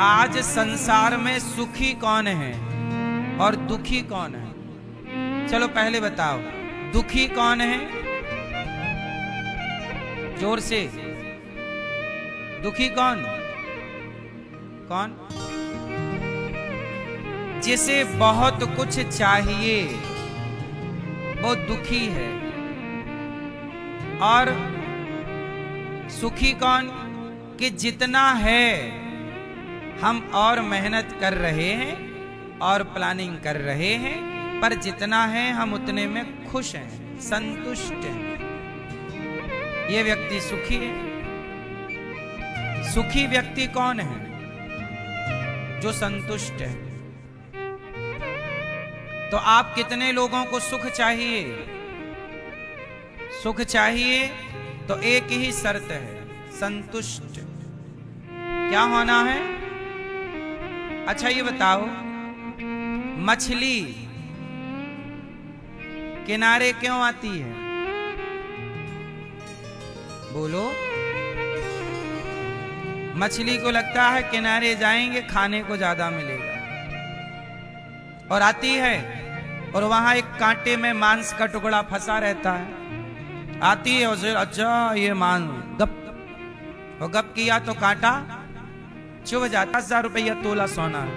आज संसार में सुखी कौन है और दुखी कौन है? चलो पहले बताओ, दुखी कौन है? जोर से, दुखी कौन? कौन? जिसे बहुत कुछ चाहिए वो दुखी है। और सुखी कौन? कि जितना है हम और मेहनत कर रहे हैं और प्लानिंग कर रहे हैं, पर जितना है हम उतने में खुश हैं, संतुष्ट हैं। ये व्यक्ति सुखी है। सुखी व्यक्ति कौन है? जो संतुष्ट है। तो आप कितने लोगों को सुख चाहिए? सुख चाहिए तो एक ही शर्त है, संतुष्ट। क्या होना है? अच्छा ये बताओ, मछली किनारे क्यों आती है? बोलो। मछली को लगता है किनारे जाएंगे अच्छा को ज्यादा मिलेगा, और आती है और वहां एक कांटे में मांस का टुकड़ा फंसा रहता है। आती है उसे, अच्छा ये मांस, गप, और गप किया तो कांटा चुभ जाता। 10,000 रुपया तोला सोना है।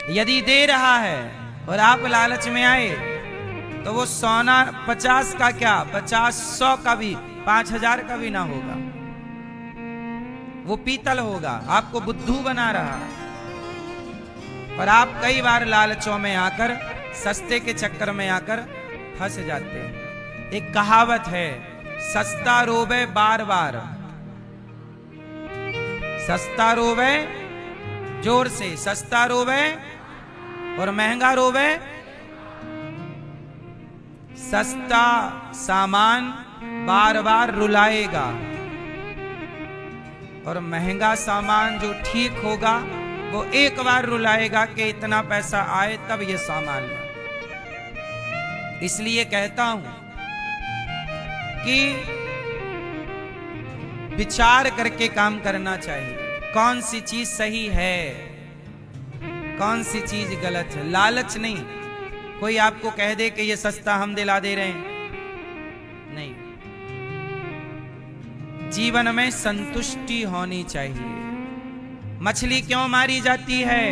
यदि दे रहा है और आप लालच में आए तो वो सोना 50 का क्या, 50, 100 का भी, 5,000 का भी ना होगा, वो पीतल होगा। आपको बुद्धू बना रहा है। और आप कई बार लालचों में आकर, सस्ते के चक्कर में आकर फंस जाते हैं। एक कहावत है, सस्ता रोवे बार बार। सस्ता रोवे, जोर से, सस्ता रोवे और महंगा रोवे। सस्ता सामान बार बार रुलाएगा, और महंगा सामान जो ठीक होगा वो एक बार रुलाएगा कि इतना पैसा आए तब ये सामान ले। इसलिए कहता हूं कि विचार करके काम करना चाहिए। कौन सी चीज सही है, कौन सी चीज गलत है। लालच नहीं। कोई आपको कह दे कि ये सस्ता हम दिला दे रहे हैं, नहीं। जीवन में संतुष्टि होनी चाहिए। मछली क्यों मारी जाती है?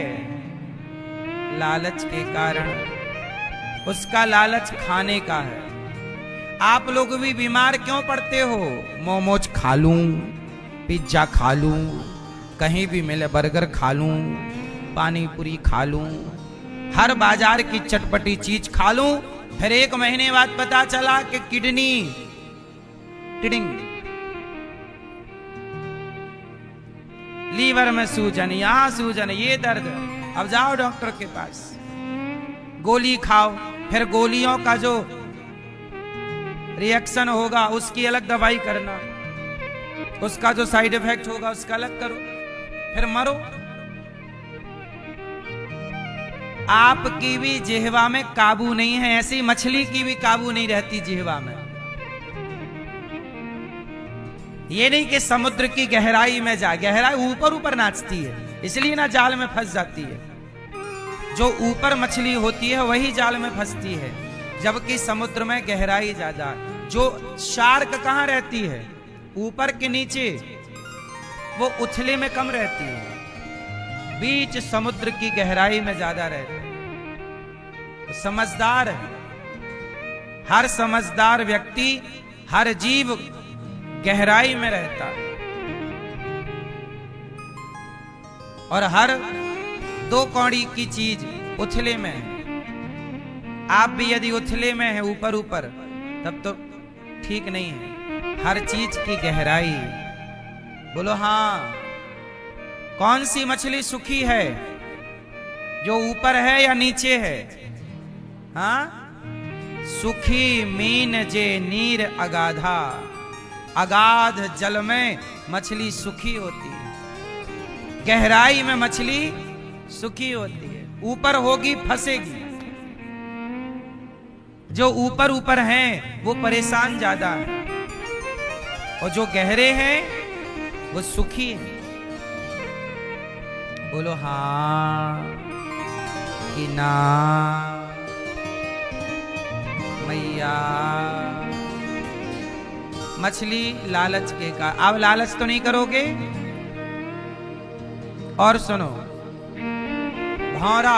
लालच के कारण। उसका लालच खाने का है। आप लोग भी बीमार क्यों पड़ते हो? मोमोज खा लूं, पिज्जा खा लूं, कहीं भी मिले बर्गर खा लूं, पानी पूरी खा लूं, हर बाजार की चटपटी चीज खा लूं, फिर 1 महीने बाद पता चला कि किडनी टिडिंग, लीवर में सूजन, यहां सूजन, ये दर्द, अब जाओ डॉक्टर के पास, गोली खाओ, फिर गोलियों का जो रिएक्शन होगा उसकी अलग दवाई करना, उसका जो साइड इफेक्ट होगा उसका अलग करो, फिर मरो। आपकी भी जिह्वा में काबू नहीं है, ऐसी मछली की भी काबू नहीं रहती जिह्वा में। ये नहीं कि समुद्र की गहराई में जा, गहराई ऊपर ऊपर नाचती है, इसलिए ना जाल में फंस जाती है। जो ऊपर मछली होती है वही जाल में फंसती है, जबकि समुद्र में गहराई ज्यादा। जो शार्क कहां रहती है? ऊपर के नीचे, वो उथले में कम रहती है, बीच समुद्र की गहराई में ज्यादा रहती है। तो समझदार है, हर समझदार व्यक्ति, हर जीव गहराई में रहता है, और हर 2 कौड़ी की चीज उथले में है। आप भी यदि उथले में है, ऊपर ऊपर, तब तो ठीक नहीं है। हर चीज की गहराई। बोलो हाँ। कौन सी मछली सुखी है? जो ऊपर है या नीचे है? हाँ, सुखी मीन जे नीर अगाधा। अगाध जल में मछली सुखी होती है, गहराई में मछली सुखी होती है। ऊपर होगी फंसेगी। जो ऊपर ऊपर हैं वो परेशान ज्यादा है, और जो गहरे हैं वो सुखी हैं। बोलो हाँ कि ना मैया। मछली लालच के का, अब लालच तो नहीं करोगे। और सुनो, भौरा,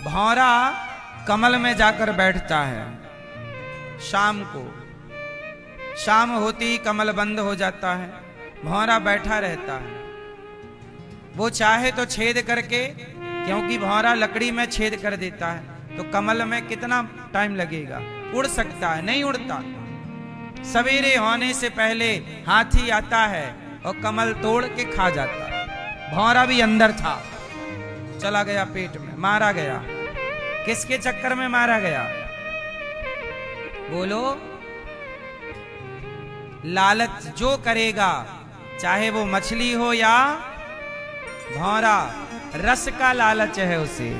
भौरा कमल में जाकर बैठता है शाम को। शाम होती ही कमल बंद हो जाता है, भौरा बैठा रहता है। वो चाहे तो छेद करके, क्योंकि भौरा लकड़ी में छेद कर देता है, तो कमल में कितना टाइम लगेगा, उड़ सकता है, नहीं उड़ता। सवेरे होने से पहले हाथी आता है और कमल तोड़ के खा जाता है। भौरा भी अंदर था, चला गया पेट में, मारा गया। किसके चक्कर में मारा गया? बोलो, लालच जो करेगा, चाहे वो मछली हो या भौरा, रस का लालच है उसे।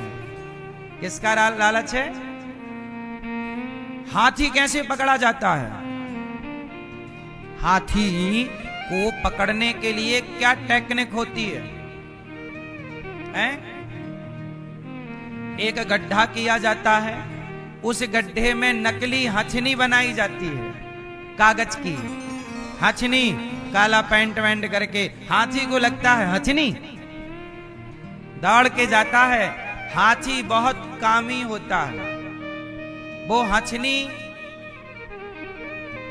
किसका लालच है? हाथी कैसे पकड़ा जाता है? हाथी को पकड़ने के लिए क्या टेक्निक होती है? एक गड्ढा किया जाता है, उस गड्ढे में नकली हथनी बनाई जाती है, कागज की हथनी, काला पेंट वेंट करके। हाथी को लगता है हथनी, दौड़ के जाता है। हाथी बहुत कामी होता है, वो हथनी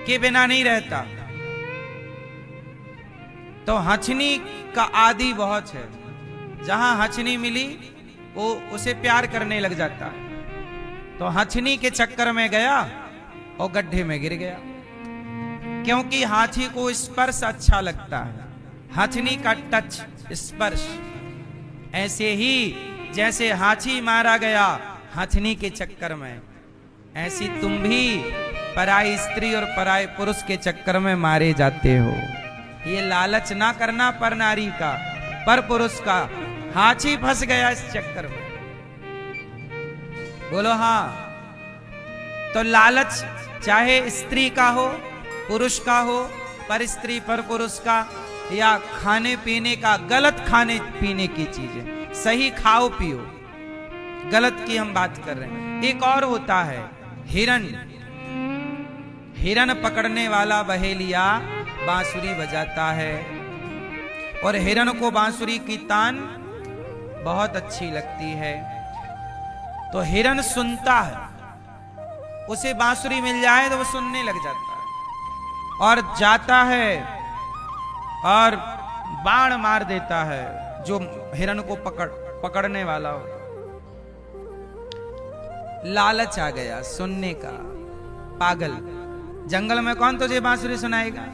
के बिना नहीं रहता। तो हथनी का आदि बहुत है, जहां हथनी मिली वो उसे प्यार करने लग जाता है। तो हथनी के चक्कर में गया और गड्ढे में गिर गया, क्योंकि हाथी को स्पर्श अच्छा लगता है, हथनी का टच, स्पर्श। ऐसे ही जैसे हाथी मारा गया हथनी के चक्कर में, ऐसी तुम भी पराई स्त्री और पराई पुरुष के चक्कर में मारे जाते हो। ये लालच ना करना पर नारी का, पर पुरुष का। हाथी फंस गया इस चक्कर में। बोलो हाँ। तो लालच चाहे स्त्री का हो, पुरुष का हो, पर स्त्री पर पुरुष का, या खाने पीने का, गलत खाने पीने की चीजें। सही खाओ पियो, गलत की हम बात कर रहे हैं। एक और होता है हिरन। हिरन पकड़ने वाला बहेलिया बांसुरी बजाता है, और हिरन को बांसुरी की तान बहुत अच्छी लगती है। तो हिरन सुनता है, उसे बांसुरी मिल जाए तो वो सुनने लग जाता है, और जाता है और बाण मार देता है जो हिरन को पकड़ने वाला हो। लालच आ गया सुनने का, पागल। जंगल में कौन तुझे बांसुरी सुनाएगा?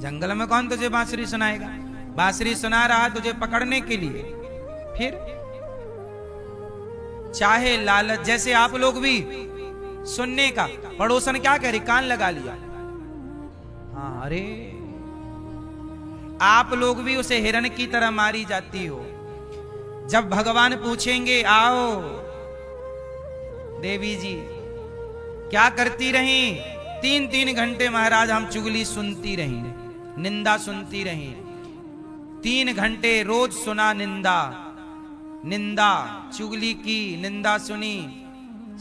जंगल में कौन तुझे बांसुरी सुनाएगा? बांसुरी सुना रहा तुझे पकड़ने के लिए। फिर चाहे लालच, जैसे आप लोग भी सुनने का, पड़ोसन क्या करे, कान लगा लिया। हाँ, अरे आप लोग भी उसे हिरन की तरह मारी जाती हो। जब भगवान पूछेंगे, आओ देवी जी क्या करती रही? 3-3 घंटे महाराज हम चुगली सुनती रही, निंदा सुनती रही। 3 घंटे रोज सुना निंदा, निंदा चुगली की, निंदा सुनी।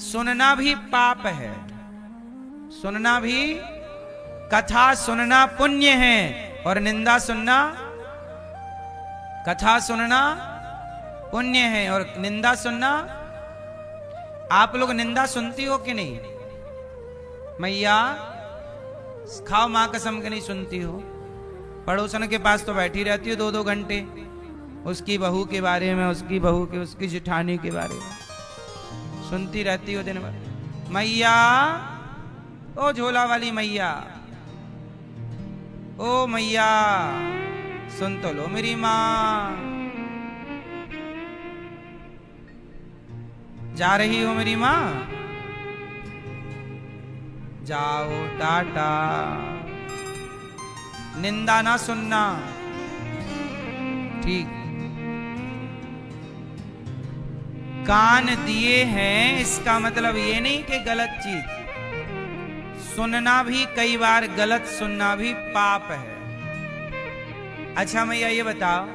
सुनना भी पाप है, सुनना भी, कथा सुनना पुण्य है, और निंदा सुनना, कथा सुनना पुण्य है, और निंदा सुनना। आप लोग निंदा सुनती हो कि नहीं? मैया खाओ मां कसम के नहीं सुनती हो? पड़ोसन के पास तो बैठी रहती हो 2-2 घंटे, उसकी बहू के बारे में, उसकी बहू के, उसकी जेठानी के बारे में सुनती रहती हो दिन भर। मैया, ओ झोला वाली मैया, ओ मैया सुन तो लो मेरी मां। जा रही हो मेरी मां? जाओ, टाटा। निंदा ना सुनना, ठीक। कान दिए हैं इसका मतलब ये नहीं कि गलत चीज सुनना भी कई बार गलत सुनना भी पाप है। अच्छा मैया ये बताओ,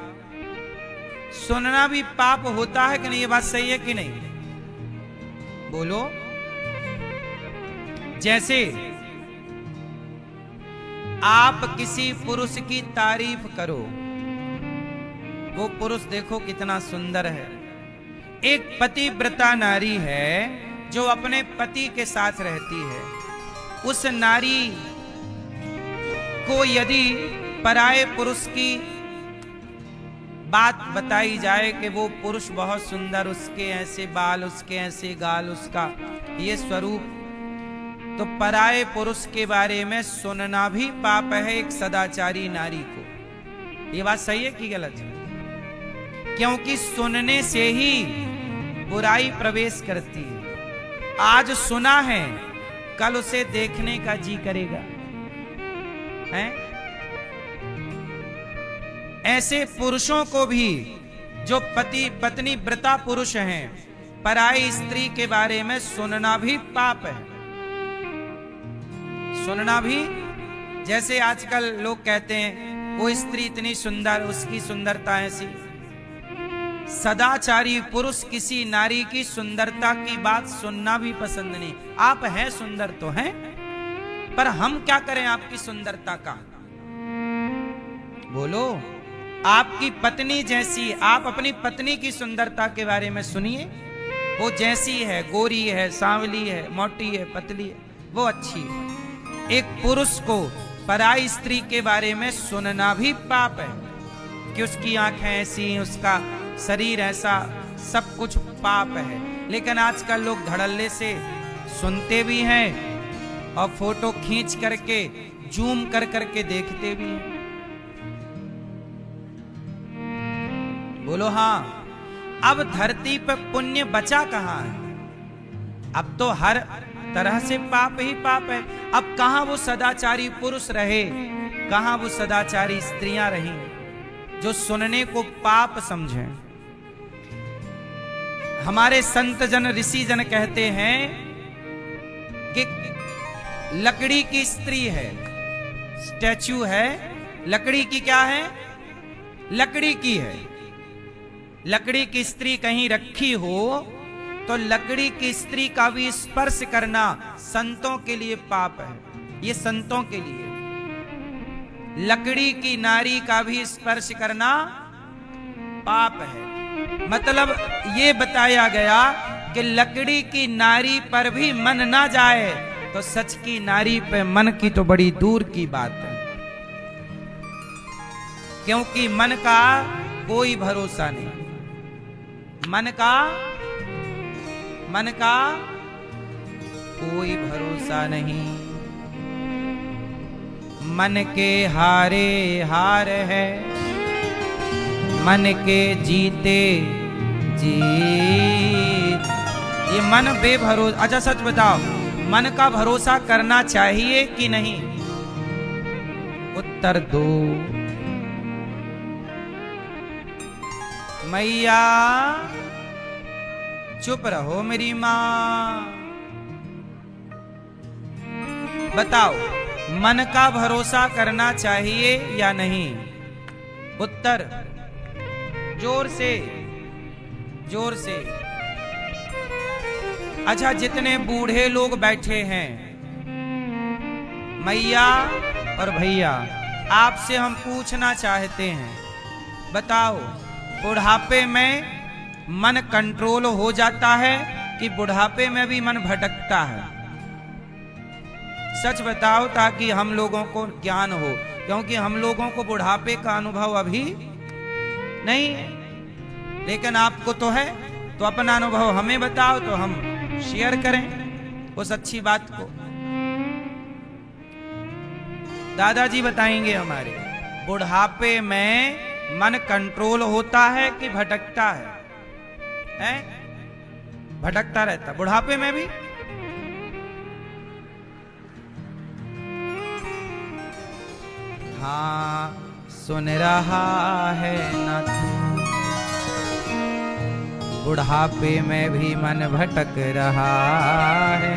सुनना भी पाप होता है कि नहीं? ये बात सही है कि नहीं? बोलो। जैसे आप किसी पुरुष की तारीफ करो, वो पुरुष देखो कितना सुंदर है। एक पतिव्रता नारी है जो अपने पति के साथ रहती है। उस नारी को यदि पराये पुरुष की बात बताई जाए कि वो पुरुष बहुत सुंदर, उसके ऐसे बाल, उसके ऐसे गाल, उसका ये स्वरूप, तो पराये पुरुष के बारे में सुनना भी पाप है एक सदाचारी नारी को। ये बात सही है कि गलत है? क्योंकि सुनने से ही बुराई प्रवेश करती है। आज सुना है, कल उसे देखने का जी करेगा, हैं? ऐसे पुरुषों को भी जो पति पत्नी व्रता पुरुष हैं, पराई स्त्री के बारे में सुनना भी पाप है। सुनना भी, जैसे आजकल लोग कहते हैं वो स्त्री इतनी सुंदर, उसकी सुंदरता ऐसी। सदाचारी पुरुष किसी नारी की सुंदरता की बात सुनना भी पसंद नहीं। आप हैं सुंदर तो हैं, पर हम क्या करें आपकी सुंदरता का? बोलो। आपकी पत्नी जैसी, आप अपनी पत्नी की सुंदरता के बारे में सुनिए। वो जैसी है, गोरी है, सांवली है, मोटी है, पतली है, वो अच्छी है। एक पुरुष को पराई स्त्री के बारे में सुनना भी पाप है कि उसकी आंखें ऐसी, उसका शरीर ऐसा, सब कुछ पाप है। लेकिन आजकल लोग धड़ल्ले से सुनते भी हैं और फोटो खींच करके जूम कर करके देखते भी हैं। बोलो हाँ। अब धरती पर पुण्य बचा कहां है? अब तो हर तरह से पाप ही पाप है। अब कहां वो सदाचारी पुरुष रहे, कहां वो सदाचारी स्त्रियां रही जो सुनने को पाप समझें। हमारे संत जन, ऋषि जन कहते हैं कि लकड़ी की स्त्री है, स्टैचू है, लकड़ी की क्या है? लकड़ी की है। लकड़ी की स्त्री कहीं रखी हो तो लकड़ी की स्त्री का भी स्पर्श करना संतों के लिए पाप है। ये संतों के लिए। लकड़ी की नारी का भी स्पर्श करना पाप है। मतलब ये बताया गया कि लकड़ी की नारी पर भी मन ना जाए तो सच की नारी पे मन की तो बड़ी दूर की बात है। क्योंकि मन का कोई भरोसा नहीं। मन का कोई भरोसा नहीं। मन के हारे हार है, मन के जीते जीत। ये मन बेभरोसा। अच्छा सच बताओ, मन का भरोसा करना चाहिए कि नहीं? उत्तर दो। मैया चुप रहो मेरी मां। बताओ, मन का भरोसा करना चाहिए या नहीं? उत्तर जोर से, जोर से। अच्छा, जितने बूढ़े लोग बैठे हैं, मैया और भैया, आपसे हम पूछना चाहते हैं, बताओ, बुढ़ापे में मन कंट्रोल हो जाता है कि बुढ़ापे में भी मन भटकता है? सच बताओ ताकि हम लोगों को ज्ञान हो, क्योंकि हम लोगों को बुढ़ापे का अनुभव अभी नहीं है, लेकिन आपको तो है। तो अपना अनुभव हमें बताओ तो हम शेयर करें उस अच्छी बात को। दादाजी बताएंगे हमारे, बुढ़ापे में मन कंट्रोल होता है कि भटकता है? भटकता रहता बुढ़ापे में भी। हाँ, सुन रहा है ना तू, बुढ़ापे में भी मन भटक रहा है।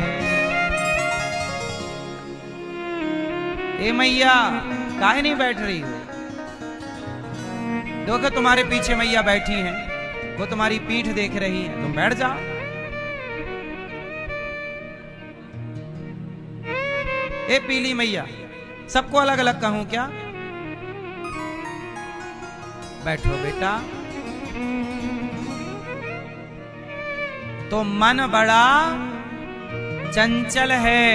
ए मैया काहे नहीं बैठ रही हो? देखो तुम्हारे पीछे मैया बैठी हैं, वो तुम्हारी पीठ देख रही है, तुम बैठ जाओ। ए पीली मैया, सबको अलग अलग कहूं क्या? बैठो बेटा। तो मन बड़ा चंचल है,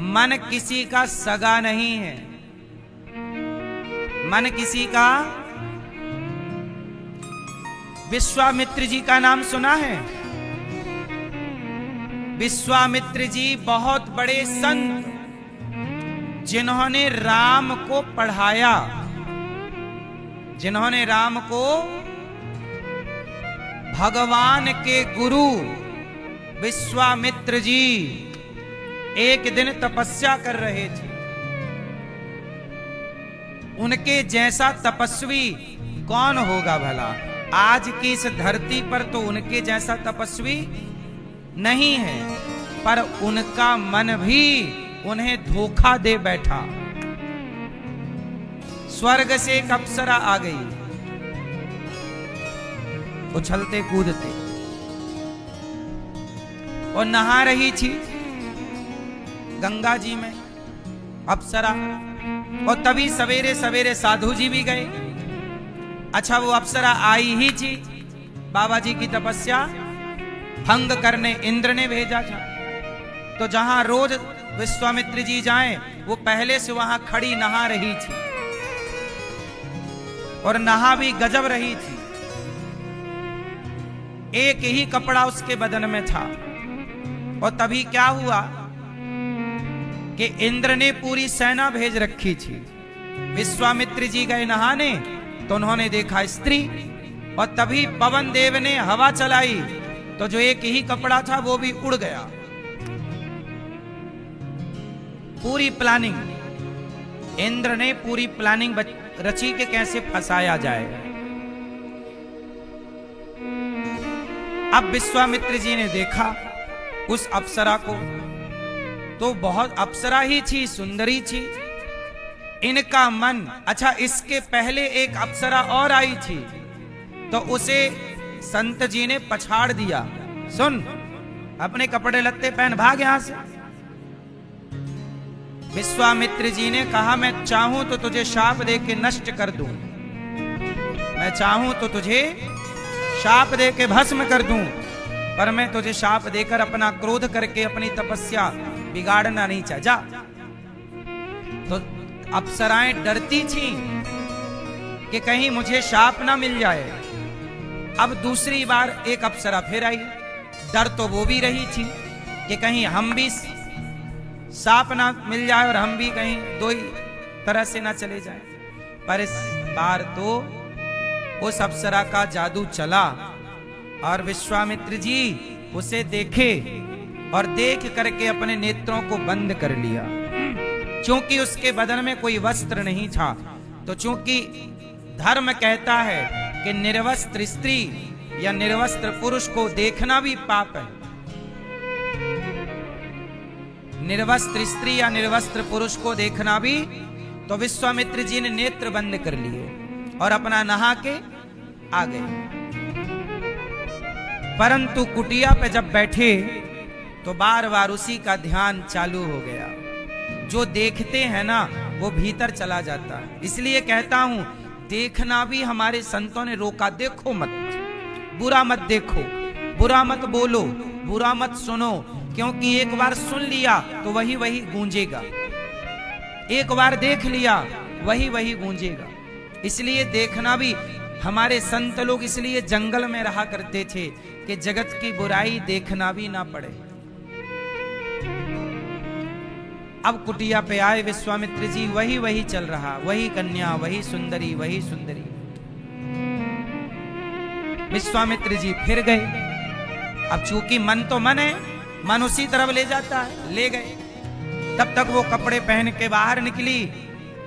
मन किसी का सगा नहीं है। मन किसी का, विश्वामित्र जी का नाम सुना है? विश्वामित्र जी बहुत बड़े संत, जिन्होंने राम को पढ़ाया, जिन्होंने राम को भगवान के गुरु विश्वामित्र जी एक दिन तपस्या कर रहे थे। उनके जैसा तपस्वी कौन होगा भला? आज की इस धरती पर तो उनके जैसा तपस्वी नहीं है, पर उनका मन भी उन्हें धोखा दे बैठा। स्वर्ग से एक अप्सरा आ गई, उछलते कूदते, और नहा रही थी गंगा जी में अप्सरा। और तभी सवेरे सवेरे साधु जी भी गए। अच्छा, वो अप्सरा आई ही थी, बाबा जी की तपस्या भंग करने इंद्र ने भेजा था। तो जहां रोज विश्वामित्र जी जाएं, वो पहले से वहां खड़ी नहा रही थी, और नहा भी गजब रही थी। एक ही कपड़ा उसके बदन में था। और तभी क्या हुआ कि इंद्र ने पूरी सेना भेज रखी थी। विश्वामित्र जी गए नहाने, तो उन्होंने देखा स्त्री, और तभी पवन देव ने हवा चलाई, तो जो एक ही कपड़ा था वो भी उड़ गया। पूरी प्लानिंग, इंद्र ने पूरी प्लानिंग रची के कैसे फंसाया जाएगा। अब विश्वामित्र जी ने देखा उस अप्सरा को, तो बहुत अप्सरा ही थी, सुंदरी थी। इनका मन, अच्छा इसके पहले एक अप्सरा और आई थी, तो उसे संत जी ने पछाड़ दिया। सुन, अपने कपड़े लत्ते पहन भाग यहां से। विश्वामित्र जी ने कहा, मैं चाहूं तो तुझे शाप दे के नष्ट कर दूं, मैं चाहूं तो तुझे शाप दे के भस्म कर दूं, पर मैं तुझे शाप देकर अपना क्रोध करके अपनी तपस्या बिगाड़ना नहीं चाह। जा। तो अप्सराएं डरती थीं कि कहीं मुझे शाप ना मिल जाए। अब दूसरी बार एक अप्सरा फिर आई। डर तो वो भी रही थी कि कहीं हम भी शाप ना मिल जाए और हम भी कहीं दो ही तरह से ना चले जाए। पर इस बार तो उस अप्सरा का जादू चला, और विश्वामित्र जी उसे देखे और देख करके अपने नेत्रों को बंद कर लिया। क्योंकि उसके बदन में कोई वस्त्र नहीं था, तो चूंकि धर्म कहता है कि निर्वस्त्र स्त्री या निर्वस्त्र पुरुष को देखना भी पाप है। निर्वस्त्र स्त्री या निर्वस्त्र पुरुष को देखना भी, तो विश्वामित्र जी ने नेत्र बंद कर लिए और अपना नहा के आ गए। परंतु कुटिया पे जब बैठे तो बार बार उसी का ध्यान चालू हो गया। जो देखते हैं ना वो भीतर चला जाता है। इसलिए कहता हूं, देखना भी हमारे संतों ने रोका। देखो मत, बुरा मत देखो, बुरा मत बोलो, बुरा मत सुनो, क्योंकि एक बार सुन लिया तो वही वही गूंजेगा, एक बार देख लिया वही वही गूंजेगा। इसलिए देखना भी, हमारे संत लोग इसलिए जंगल में रहा करते थे कि जगत की बुराई देखना भी ना पड़े। अब कुटिया पे आए विश्वामित्र जी, वही वही चल रहा, वही कन्या, वही सुंदरी, वही सुंदरी। विश्वामित्र जी फिर गए। अब चूंकि मन तो मन है, मन उसी तरफ ले जाता है, ले गए। तब तक वो कपड़े पहन के बाहर निकली,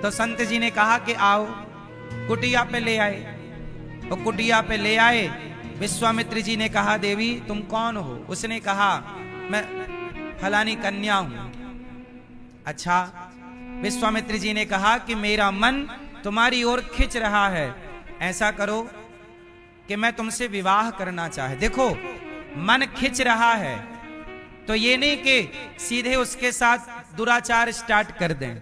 तो संत जी ने कहा कि आओ। कुटिया पे ले आए। तो कुटिया पे ले आए। विश्वामित्र जी ने कहा, देवी तुम कौन हो? उसने कहा, मैं फलानी कन्या हूं। अच्छा, विश्वामित्र जी ने कहा कि मेरा मन तुम्हारी ओर खिंच रहा है, ऐसा करो कि मैं तुमसे विवाह करना चाहे। देखो, मन खिंच रहा है तो ये नहीं कि सीधे उसके साथ दुराचार स्टार्ट कर दें।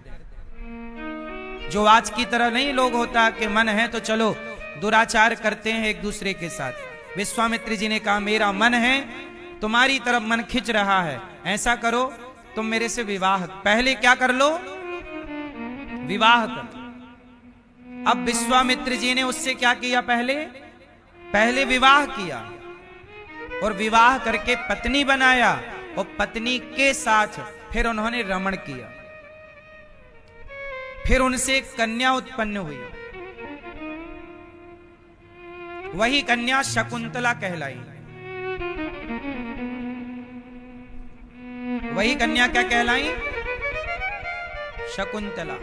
जो आज की तरह नहीं लोग होता कि मन है तो चलो दुराचार करते हैं एक दूसरे के साथ। विश्वामित्र जी ने कहा मेरा मन है, तुम्हारी तरफ मन खिंच रहा है, ऐसा करो तुम मेरे से विवाह, पहले क्या कर लो, विवाह कर। अब विश्वामित्र जी ने उससे क्या किया, पहले विवाह किया और विवाह करके पत्नी बनाया और पत्नी के साथ फिर उन्होंने रमण किया, फिर उनसे एक कन्या उत्पन्न हुई। वही कन्या शकुंतला कहलाई। वही कन्या क्या कहलाई, शकुंतला।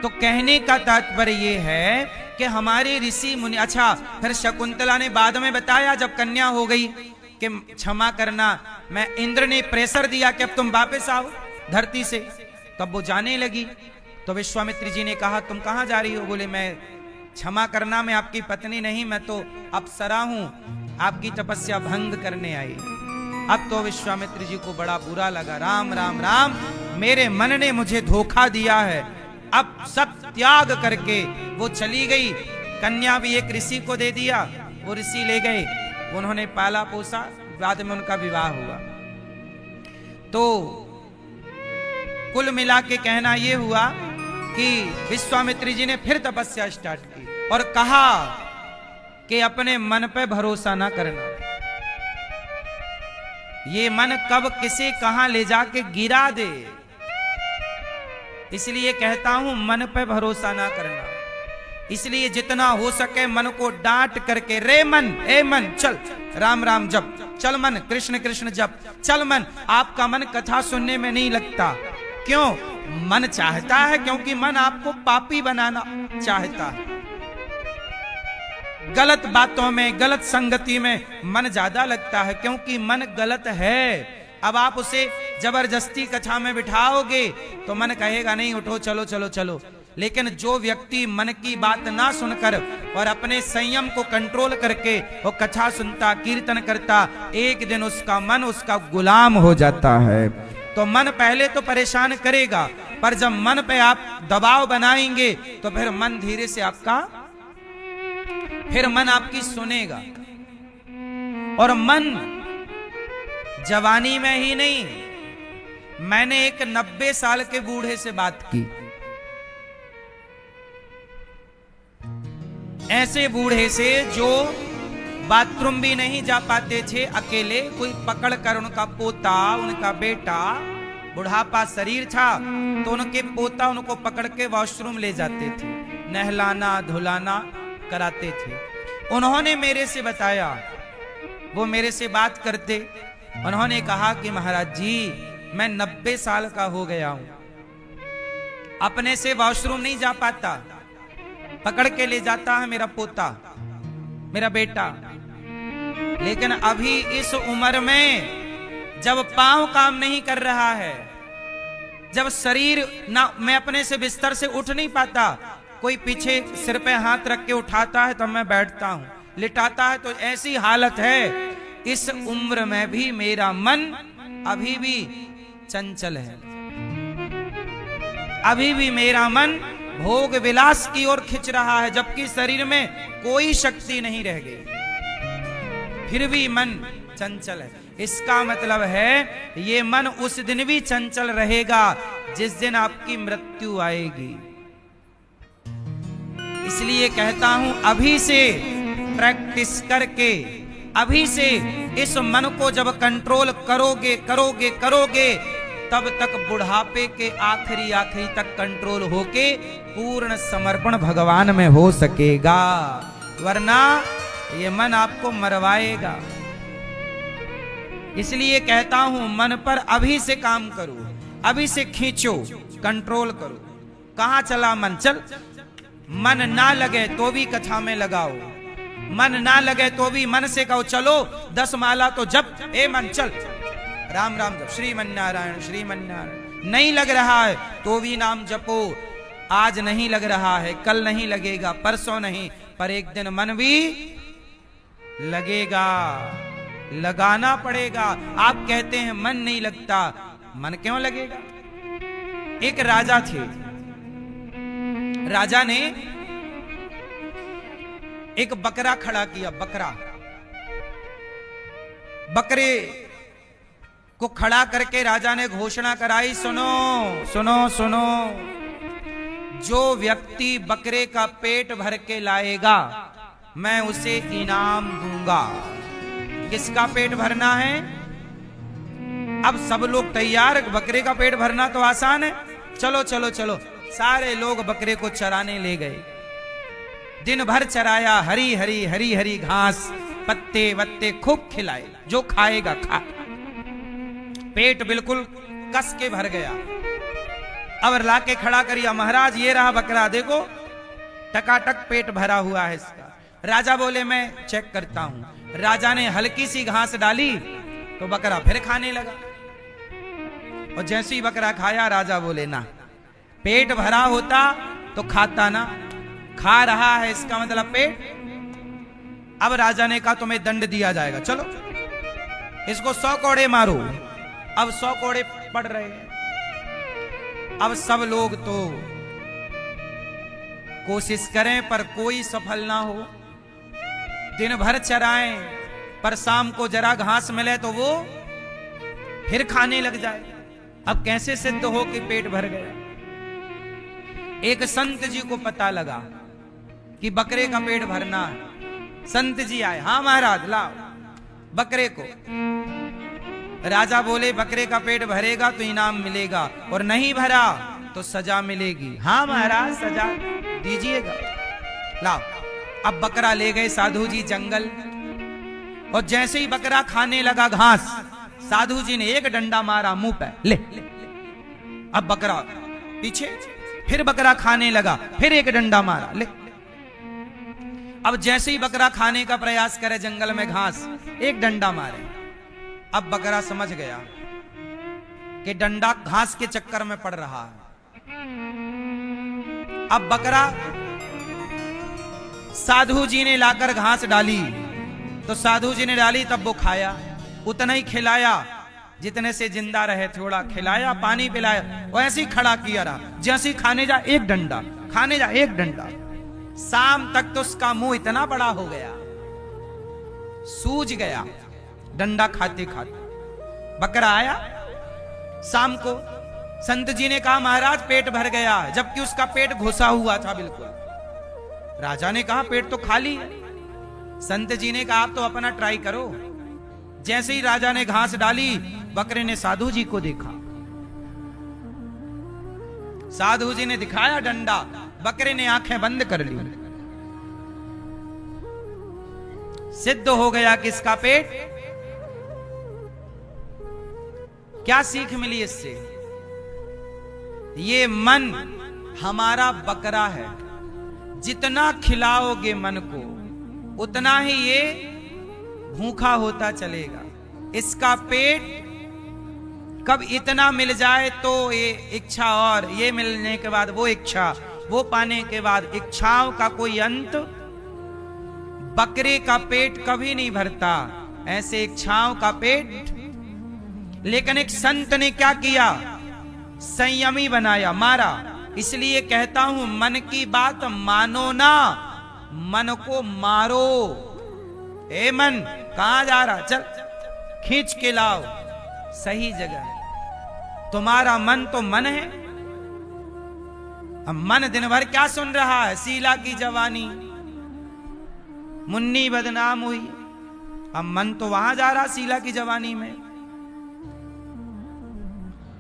तो कहने का तात्पर्य यह है कि हमारे ऋषि मुनि, अच्छा फिर शकुंतला ने बाद में बताया जब कन्या हो गई कि क्षमा करना, मैं इंद्र ने प्रेशर दिया कि अब तुम वापस आओ धरती से, तब वो जाने लगी। तो विश्वामित्र जी ने कहा तुम कहां जा रही हो? बोले मैं क्षमा करना, मैं आपकी पत्नी नहीं, मैं तो अप्सरा हूं, आपकी तपस्या भंग करने आई। अब तो विश्वामित्र जी को बड़ा बुरा लगा, राम राम राम, मेरे मन ने मुझे धोखा दिया है। अब सब त्याग करके वो चली गई, कन्या भी एक ऋषि को दे दिया, वो ऋषि ले गए, उन्होंने पाला पोसा, बाद में उनका विवाह हुआ। तो कुल मिला के कहना यह हुआ कि विश्वामित्र जी ने फिर तपस्या स्टार्ट की और कहा कि अपने मन पे भरोसा ना करना, ये मन कब किसे कहां ले जाके गिरा दे, इसलिए कहता हूं मन पे भरोसा ना करना। इसलिए जितना हो सके मन को डांट करके, रे मन, ए मन, चल राम राम जप, चल मन कृष्ण कृष्ण जप, चल मन, आपका मन कथा सुनने में नहीं लगता। क्यों? मन चाहता है, क्योंकि मन आपको पापी बनाना चाहता है। गलत बातों में, गलत संगति में मन ज्यादा लगता है, क्योंकि मन गलत है। अब आप उसे जबरदस्ती कथा में बिठाओगे तो मन कहेगा नहीं उठो, चलो चलो चलो। लेकिन जो व्यक्ति मन की बात ना सुनकर और अपने संयम को कंट्रोल करके वो कथा सुनता, कीर्तन करता, एक दिन उसका मन उसका गुलाम हो जाता है। तो मन पहले तो परेशान करेगा, पर जब मन पे आप दबाव बनाएंगे तो फिर मन धीरे से आपका, फिर मन आपकी सुनेगा। और मन जवानी में ही नहीं, मैंने एक 90 साल के बूढ़े से बात की, ऐसे बूढ़े से जो बाथरूम भी नहीं जा पाते थे अकेले, कोई पकड़ कर, उनका पोता, उनका बेटा, बुढ़ापा शरीर था तो उनके पोता उनको पकड़ के वॉशरूम ले जाते थे, नहलाना धुलाना कराते थे। उन्होंने मेरे से बताया, वो मेरे से बात करते, उन्होंने कहा कि महाराज जी मैं 90 साल का हो गया हूं, अपने से वॉशरूम नहीं जा पाता, पकड़ के ले जाता है मेरा पोता, मेरा बेटा। लेकिन अभी इस उम्र में जब पांव काम नहीं कर रहा है, जब शरीर ना, मैं अपने से बिस्तर से उठ नहीं पाता, कोई पीछे सिर पे हाथ रख के उठाता है तब मैं बैठता हूं, लिटाता है तो ऐसी हालत है। इस उम्र में भी मेरा मन अभी भी चंचल है, अभी भी मेरा मन भोग विलास की ओर खिंच रहा है, जबकि शरीर में कोई शक्ति नहीं रह गई, फिर भी मन चंचल है। इसका मतलब है ये मन उस दिन भी चंचल रहेगा जिस दिन आपकी मृत्यु आएगी। इसलिए कहता हूं अभी से प्रैक्टिस करके, अभी से इस मन को जब कंट्रोल करोगे करोगे करोगे, तब तक बुढ़ापे के आखिरी तक कंट्रोल होके पूर्ण समर्पण भगवान में हो सकेगा, वरना ये मन आपको मरवाएगा। इसलिए कहता हूं मन पर अभी से काम करो, अभी से खींचो, कंट्रोल करो। कहां चला मन? चल, मन ना लगे तो भी कथा में लगाओ, मन ना लगे तो भी मन से कहो चलो 10 माला तो जप, ए मन चल राम राम जप, श्रीमन्नारायण श्रीमन्नारायण, नहीं लग रहा है तो भी नाम जपो। आज नहीं लग रहा है, कल नहीं लगेगा, परसों नहीं, पर एक दिन मन भी लगेगा, लगाना पड़ेगा। आप कहते हैं मन नहीं लगता, मन क्यों लगेगा? एक राजा थे, राजा ने एक बकरा खड़ा किया। बकरे को खड़ा करके राजा ने घोषणा कराई, सुनो सुनो सुनो, जो व्यक्ति बकरे का पेट भर के लाएगा मैं उसे इनाम दूंगा। किसका पेट भरना है? अब सब लोग तैयार, बकरे का पेट भरना तो आसान है, चलो चलो चलो। सारे लोग बकरे को चराने ले गए। दिन भर चराया, हरी हरी हरी हरी घास, पत्ते वत्ते खूब खिलाए, जो खाएगा खा। पेट बिल्कुल कस के भर गया। अब लाके खड़ा करिया, महाराज ये रहा बकरा, देखो टकाटक पेट भरा हुआ है इसका। राजा बोले मैं चेक करता हूं। राजा ने हल्की सी घास डाली तो बकरा फिर खाने लगा, और जैसे ही बकरा खाया राजा बोले ना, पेट भरा होता तो खाता ना, खा रहा है इसका मतलब पेट। अब राजा ने कहा तुम्हें दंड दिया जाएगा, चलो इसको 100 कोड़े मारो। अब 100 कोड़े पड़ रहे हैं। अब सब लोग तो कोशिश करें पर कोई सफल ना हो। दिन भर चराएं पर शाम को जरा घास मिले तो वो फिर खाने लग जाए। अब कैसे सिद्ध हो कि पेट भर गया? एक संत जी को पता लगा कि बकरे का पेट भरना है। संत जी आए, हाँ महाराज लाओ बकरे को। राजा बोले बकरे का पेट भरेगा तो इनाम मिलेगा, और नहीं भरा तो सजा मिलेगी। हाँ महाराज सजा दीजिएगा, लाओ। अब बकरा ले गए साधु जी जंगल, और जैसे ही बकरा खाने लगा घास, साधु जी ने एक डंडा मारा मुंह पे, ले। अब बकरा पीछे, फिर बकरा खाने लगा, फिर एक डंडा मारा, ले। अब जैसे ही बकरा खाने का प्रयास करे जंगल में घास, एक डंडा मारे। अब बकरा समझ गया कि डंडा घास के चक्कर में पड़ रहा है। अब बकरा साधु जी ने लाकर घास डाली, तो साधु जी ने डाली, तब वो खाया, उतना ही खिलाया जितने से जिंदा रहे, थोड़ा खिलाया, पानी पिलाया, वैसे ही खड़ा किया रहा। जैसे ही खाने जा एक डंडा, खाने जा एक डंडा। शाम तक तो उसका मुंह इतना बड़ा हो गया, सूज गया डंडा खाते खाते। बकरा आया शाम को, संत जी ने कहा महाराज पेट भर गया, जबकि उसका पेट घुसा हुआ था बिल्कुल। राजा ने कहा पेट तो खाली है। संत जी ने कहा आप तो अपना ट्राई करो। जैसे ही राजा ने घास डाली, बकरे ने साधु जी को देखा, साधु जी ने दिखाया डंडा, बकरे ने आंखें बंद कर ली। सिद्ध हो गया कि इसका पेट। क्या सीख मिली इससे? ये मन हमारा बकरा है, जितना खिलाओगे मन को उतना ही ये भूखा होता चलेगा। इसका पेट कब इतना मिल जाए तो ये इच्छा, और ये मिलने के बाद वो इच्छा, वो पाने के बाद इच्छाओं का कोई अंत। बकरे का पेट कभी नहीं भरता, ऐसे इच्छाओं का पेट। लेकिन एक संत ने क्या किया? संयमी बनाया, मारा। इसलिए कहता हूं मन की बात मानो ना, मन को मारो। ए मन कहां जा रहा? चल खींच के लाओ सही जगह। तुम्हारा मन तो मन है। अब मन दिन भर क्या सुन रहा है? शीला की जवानी, मुन्नी बदनाम हुई। अब मन तो वहां जा रहा शीला की जवानी में।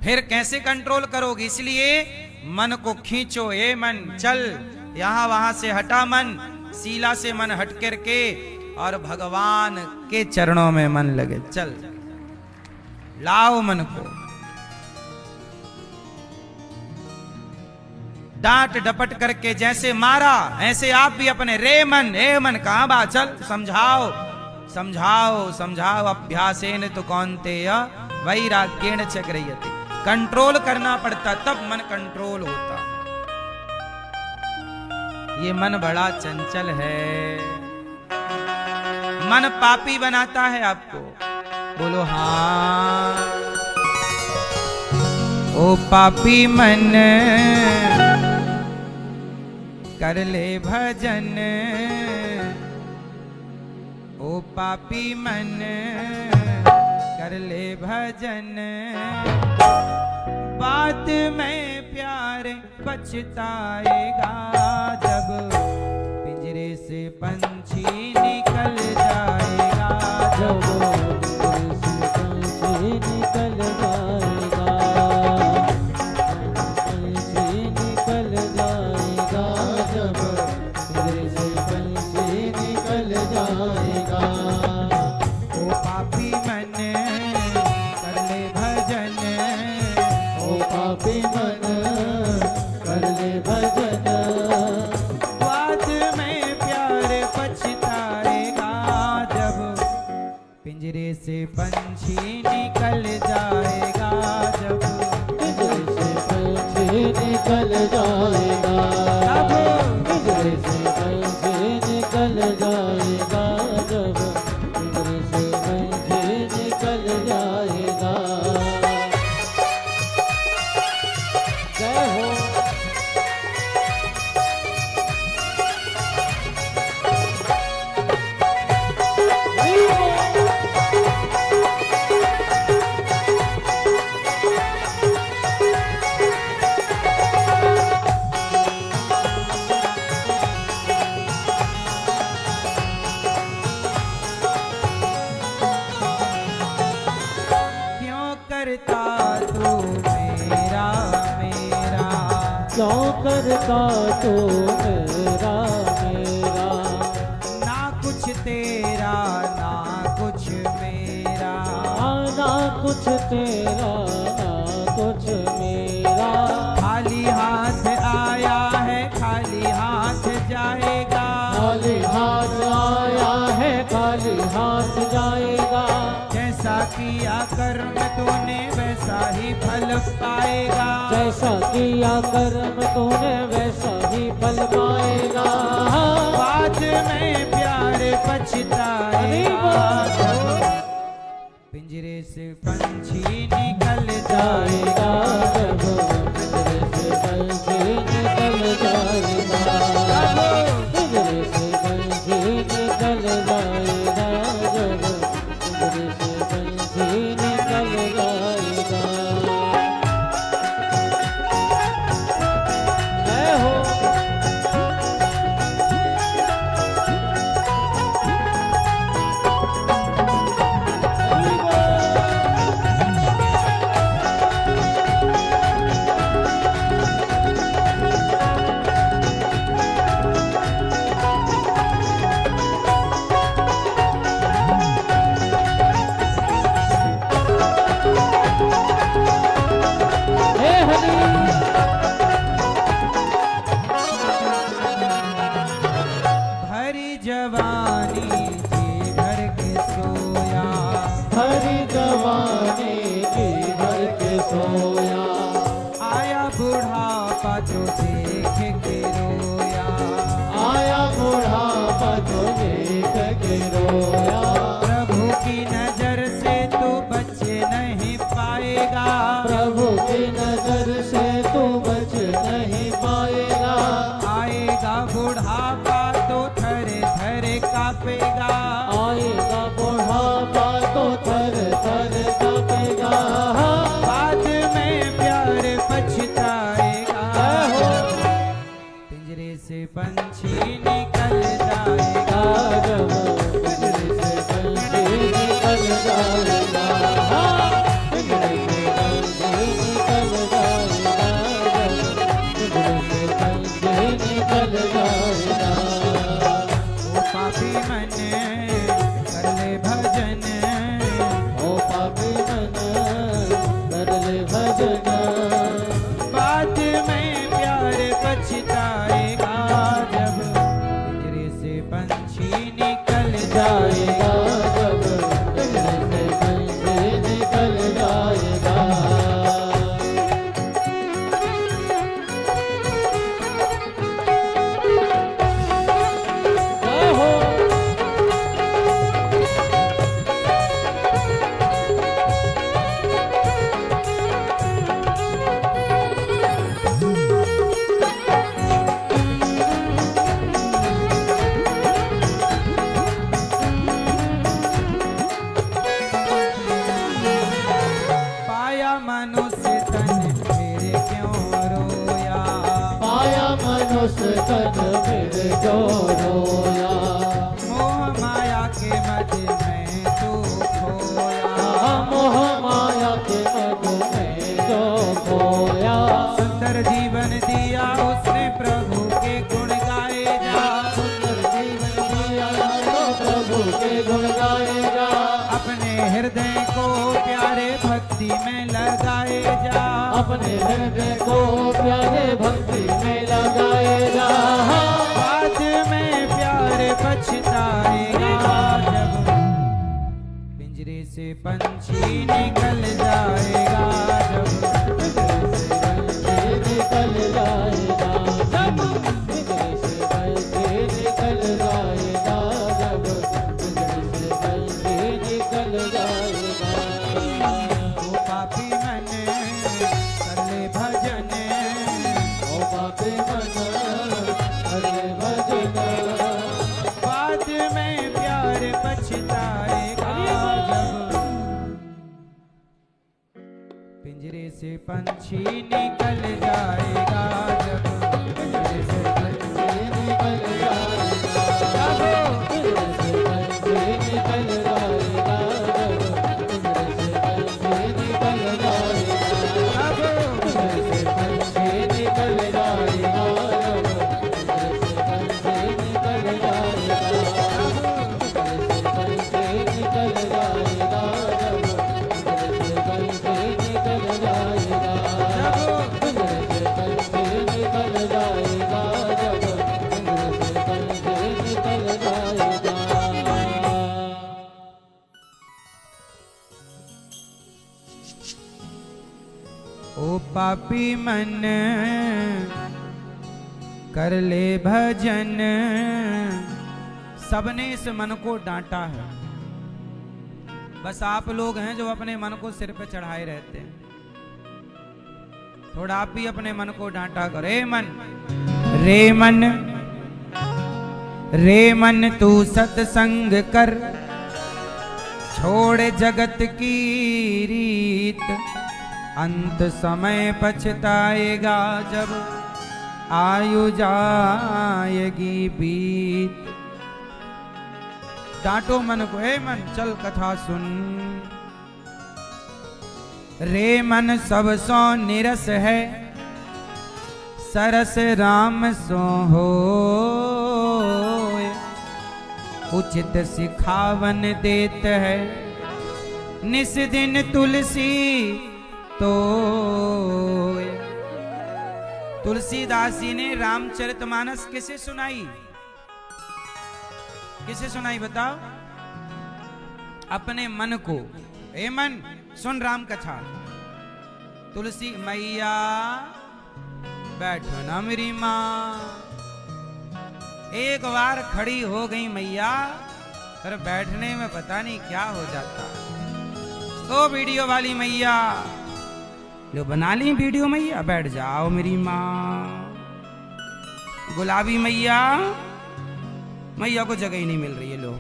फिर कैसे कंट्रोल करोगे? इसलिए मन को खींचो। ए मन चल, यहां वहां से हटा मन, शीला से मन हट करके और भगवान के चरणों में मन लगे। चल लाओ मन को। डांट डपट करके जैसे मारा, ऐसे आप भी अपने रे मन, ए मन कहां बा? चल समझाओ समझाओ समझाओ। अभ्यासेन तो कौन्तेय वैराग्येण च गृह्यते। कंट्रोल करना पड़ता, तब मन कंट्रोल होता। ये मन बड़ा चंचल है, मन पापी बनाता है आपको। बोलो हाँ। ओ पापी मन कर ले भजन, ओ पापी मन कर ले भजन, बाद में प्यार पछताएगा जब पिंजरे से पंछी निकल जाएगा, जब पंछी निकल जाएगा, पंछी निकल जाएगा, जब पिंजरे से पंछी निकल जाएगा। ओ पापी मन कर ले भजन, ओ पापी मन कर ले भजन, बाद में प्यार पछताएगा जब पिंजरे से पंछी निकल जाएगा, जब पिंजरे से पंछी निकल जाएगा, तब पिंजरे से पंछी निकल जाएगा, जब पिंजरे से पंछी निकल जाएगा। जय हो। क्यों करता तू मेरा मेरा, क्यों करता तू मेरा मेरा, ना कुछ तेरा ना कुछ मेरा, ना कुछ तेरा ना कुछ मेरा, खाली हाथ आया है खाली हाथ जाएगा, खाली हाथ आया है खाली हाथ जाएगा, जैसा किया कर्म तूने वैसा ही फल पाएगा, जैसा किया कर्म तूने वैसा ही फल पाएगा, बाद में प्यार पछताएगा जब पिंजरे से पंछी निकल जाएगा, जाएगा, जब पिंजरे से पंछी निकल जाएगा, पिंजरे से पंछी निकल जाएगा, जब पिंजरे से पंछी निकल जाएगा। जय हो। हे हरि। भरी जवानी जी भर के सोया, हरि जवानी जी भर के सोया, आया बुढ़ापा जो देख के रोया, आया बुढ़ापा जो देख के रोया, प्रभु की नजर से तू बच नहीं पाएगा, प्रभु की नजर से तू बच नहीं पाएगा, आएगा बुढ़ापा तो थरे थरे कापेगा, आएगा बुढ़ापा तो थर थर कांपेगा, बाद में प्यार पछताएगा, पिंजरे से पंछी निकल जाएगा, जब पिंजरे से पंछी निकल जाएगा, पिंजरे से पंछी निकल जाएगा, जब पिंजरे से पंछी निकल जाएगा। ओ पापी मन कर ले भजन, ओ पापी मन कर ले भजन, बाद में प्यार पछताएगा जब बस तन फिर जो रोया। मोह माया के मद में तू खोया। मोह माया के मद में जो खोया। सुंदर जीवन दिया उसने प्रभु के गुण गाए जा। सुंदर जीवन दिया तो प्रभु के गुण गाए जा। अपने हृदय को प्यारे भक्ति में लगाए जा। अपने हृदय को प्यारे भक्ति में लगाए जा। बाद में प्यारे पछताएगा जब पिंजरे से पंछी निकल जाएगा। जब निकल जाएगा जब पिंजरे से पंछी निकल जाएगा। जब पिंजरे से पंछी निकल जाएगा। वो पापी मन कर ले भजन। ओ पापी मन हरे भजन। बाद में प्यार पछताएगा जब पिंजरे से पंछी निकल जाएगा। जब पिंजरे से पंछी निकल जाएगा जब पिंजरे से पंछी निकल जाएगा। जब पिंजरे से पंछी निकल जाएगा। जब पिंजरे से पंछी निकल जाएगा। जब पिंजरे से पंछी निकल जाएगा। पिंजरे से पंछी निकल जाएगा। जब पिंजरे से पंछी निकल जाएगा। पिंजरे से पंछी निकल जाएगा। जब पिंजरे से पंछी निकल जाएगा। ओ पापी मन कर ले भजन। सबने इस मन को डांटा है। बस आप लोग हैं जो अपने मन को सिर पे चढ़ाए रहते हैं। थोड़ा आप भी अपने मन को डांटा करो। रे मन तू सत्संग कर, छोड़ जगत की रीत। अंत समय पछताएगा जब आयु जाएगी बीत। डांटो मन को, हे मन चल कथा सुन। रे मन सब सो निरस है, सरस राम सो हो। उचित सिखावन देत है, निस दिन तुलसी तो। तुलसीदास जी ने रामचरितमानस किसे सुनाई? किसे सुनाई बताओ? अपने मन को। ए मन सुन राम कथा। तुलसी मैया बैठो ना मेरी माँ। एक बार खड़ी हो गई मैया, पर बैठने में पता नहीं क्या हो जाता। ओ वीडियो वाली मैया, लो बना ली वीडियो मैया, बैठ जाओ मेरी माँ। गुलाबी मैया, मैया को जगह ही नहीं मिल रही है। लो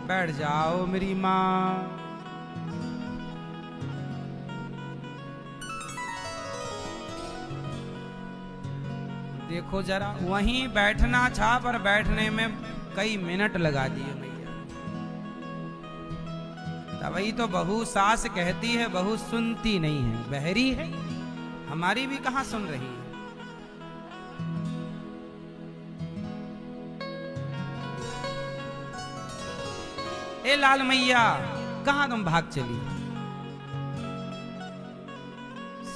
बैठ जाओ मेरी माँ। देखो जरा, वहीं बैठना था पर बैठने में कई मिनट लगा दिए मैया। तभी तो बहू सास कहती है, बहू सुनती नहीं है, बहरी है। हमारी भी कहां सुन रही है। ए लाल मैया, कहां तुम भाग चली?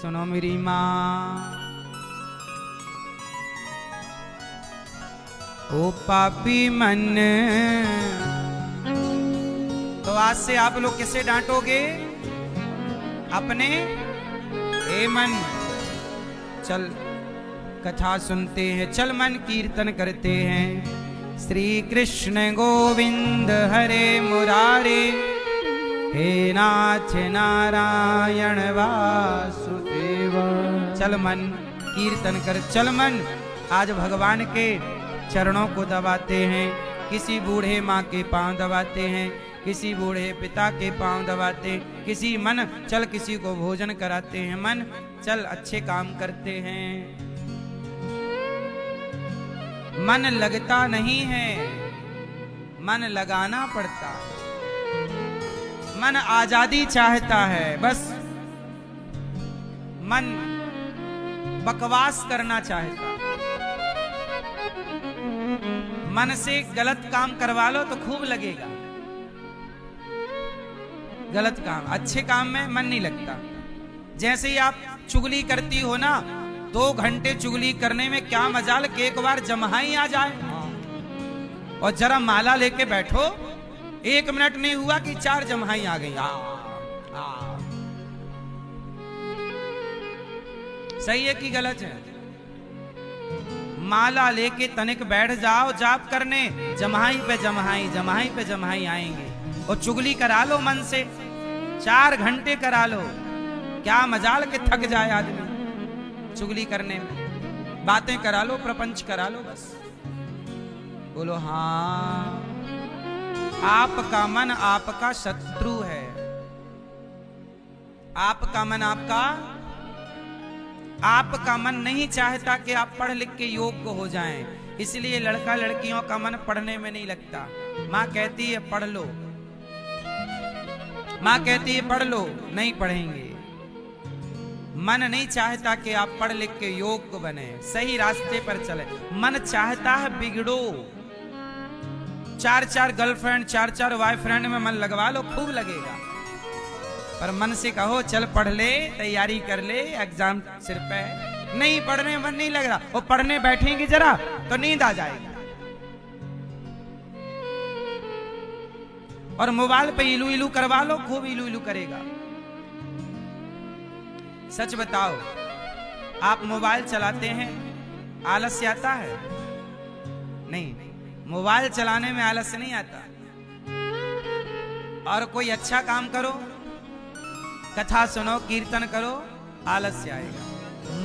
सुनो मेरी मां। ओ पापी मन, तो आज से आप लोग किसे डांटोगे? अपने। ए मन चल कथा सुनते हैं, चल मन कीर्तन करते हैं। श्री कृष्ण गोविंद हरे मुरारे, हे नाथ नारायण वासुदेव। चल मन कीर्तन कर, चल मन आज भगवान के चरणों को दबाते हैं। किसी बूढ़े माँ के पांव दबाते हैं, किसी बूढ़े पिता के पांव दबाते, किसी मन चल किसी को भोजन कराते हैं, मन चल अच्छे काम करते हैं। मन लगता नहीं है, मन लगाना पड़ता। मन आजादी चाहता है, बस मन बकवास करना चाहता। मन से गलत काम करवा लो तो खूब लगेगा, गलत काम। अच्छे काम में मन नहीं लगता। जैसे ही आप चुगली करती हो ना, 2 घंटे चुगली करने में क्या मजाल कि एक बार जम्हाई आ जाए। और जरा माला लेके बैठो, 1 मिनट नहीं हुआ कि 4 जम्हाई आ गई। सही है कि गलत है? माला लेके तनिक बैठ जाओ जाप करने, जम्हाई पे जम्हाई, जम्हाई पे जम्हाई आएंगे। और चुगली करा लो मन से, 4 घंटे करा लो, क्या मजाल के थक जाए आदमी चुगली करने में। बातें करा लो, प्रपंच करा लो, बस बोलो हाँ। आपका मन आपका शत्रु है। आपका मन नहीं चाहता कि आप पढ़ लिख के योग्य हो जाएं। इसलिए लड़का लड़कियों का मन पढ़ने में नहीं लगता। माँ कहती है पढ़ लो, माँ कहती है पढ़ लो, नहीं पढ़ेंगे। मन नहीं चाहता कि आप पढ़ लिख के योग्य बने, सही रास्ते पर चले। मन चाहता है बिगड़ो। 4-4 गर्लफ्रेंड, 4-4 बॉयफ्रेंड में मन लगवा लो, खूब लगेगा। पर मन से कहो चल पढ़ ले, तैयारी कर ले, एग्जाम सिर पे है, नहीं पढ़ने मन नहीं लग रहा। और पढ़ने बैठेंगे जरा तो नींद आ जाएगी। और मोबाइल पे इलू इलू करवा लो, खूब इलू इलू करेगा। सच बताओ, आप मोबाइल चलाते हैं, आलस्य आता है? नहीं, मोबाइल चलाने में आलस्य नहीं आता। और कोई अच्छा काम करो, कथा सुनो, कीर्तन करो, आलस्य आएगा।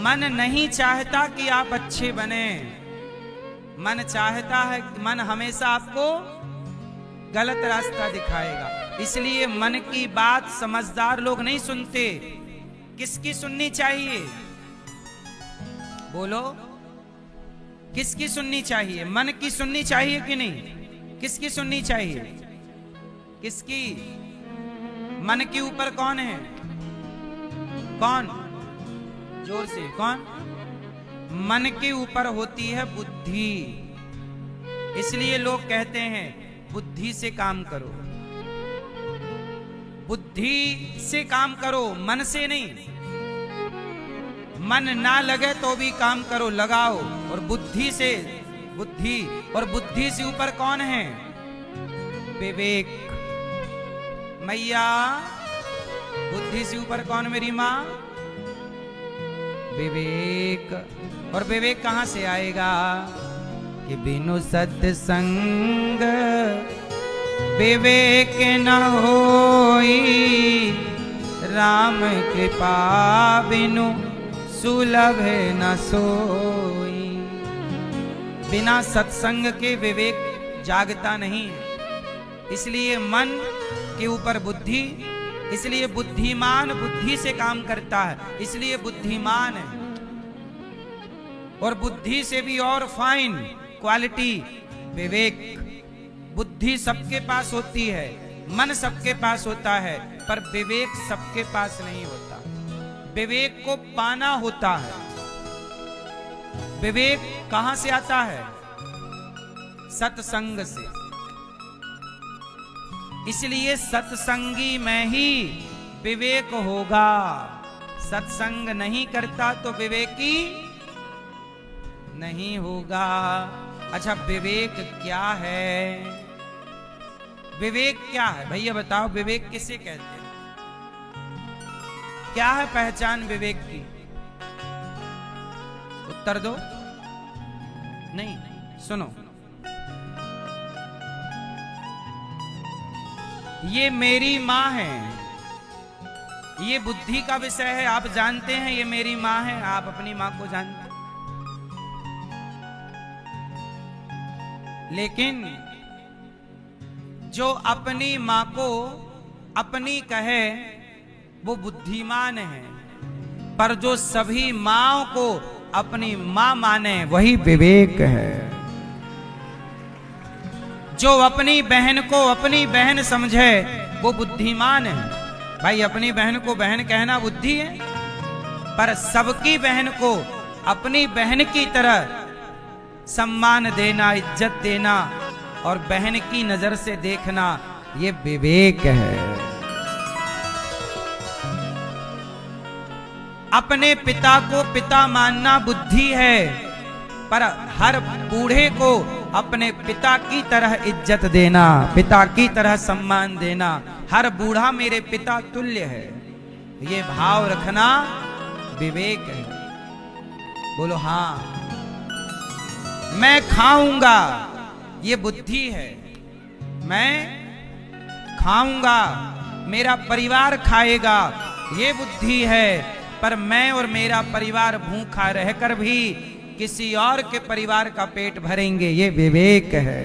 मन नहीं चाहता कि आप अच्छे बने। मन चाहता है, मन हमेशा आपको गलत रास्ता दिखाएगा। इसलिए मन की बात समझदार लोग नहीं सुनते। किसकी सुननी चाहिए? बोलो, किसकी सुननी चाहिए? मन की सुननी चाहिए कि नहीं? किसकी सुननी चाहिए? किसकी? मन के ऊपर कौन है? कौन? जोर से, कौन? मन के ऊपर होती है बुद्धि। इसलिए लोग कहते हैं बुद्धि से काम करो, बुद्धि से काम करो, मन से नहीं। मन ना लगे तो भी काम करो, लगाओ। और बुद्धि से, बुद्धि और बुद्धि से ऊपर कौन है? विवेक। मैया, बुद्धि से ऊपर कौन मेरी माँ? विवेक। और विवेक कहां से आएगा? कि बिनु सत्संग विवेक न होई, राम कृपा बिनु सुलभ न सोई। बिना सत्संग के विवेक जागता नहीं है। इसलिए मन के ऊपर बुद्धि, इसलिए बुद्धिमान बुद्धि से काम करता है, इसलिए बुद्धिमान है। और बुद्धि से भी और फाइन क्वालिटी विवेक। बुद्धि सबके पास होती है, मन सबके पास होता है, पर विवेक सबके पास नहीं होता। विवेक को पाना होता है। विवेक कहां से आता है? सत्संग से। इसलिए सत्संगी में ही विवेक होगा। सत्संग नहीं करता तो विवेकी नहीं होगा। अच्छा, विवेक क्या है? विवेक क्या है भैया बताओ? विवेक किसे कहते हैं? क्या है पहचान विवेक की? उत्तर दो। नहीं, सुनो, ये मेरी माँ है, ये बुद्धि का विषय है। आप जानते हैं ये मेरी माँ है, आप अपनी माँ को जानते हैं। लेकिन जो अपनी माँ को अपनी कहे वो बुद्धिमान है, पर जो सभी माँओं को अपनी माँ माने वही विवेक है। जो अपनी बहन को अपनी बहन समझे वो बुद्धिमान है। भाई अपनी बहन को बहन कहना बुद्धि है, पर सबकी बहन को अपनी बहन की तरह सम्मान देना, इज्जत देना और बहन की नजर से देखना ये विवेक है। अपने पिता को पिता मानना बुद्धि है, पर हर बूढ़े को अपने पिता की तरह इज्जत देना, पिता की तरह सम्मान देना, हर बूढ़ा मेरे पिता तुल्य है, ये भाव रखना विवेक है। बोलो हाँ। मैं खाऊंगा ये बुद्धि है, मैं खाऊंगा मेरा परिवार खाएगा ये बुद्धि है, पर मैं और मेरा परिवार भूखा रहकर भी किसी और के परिवार का पेट भरेंगे ये विवेक है।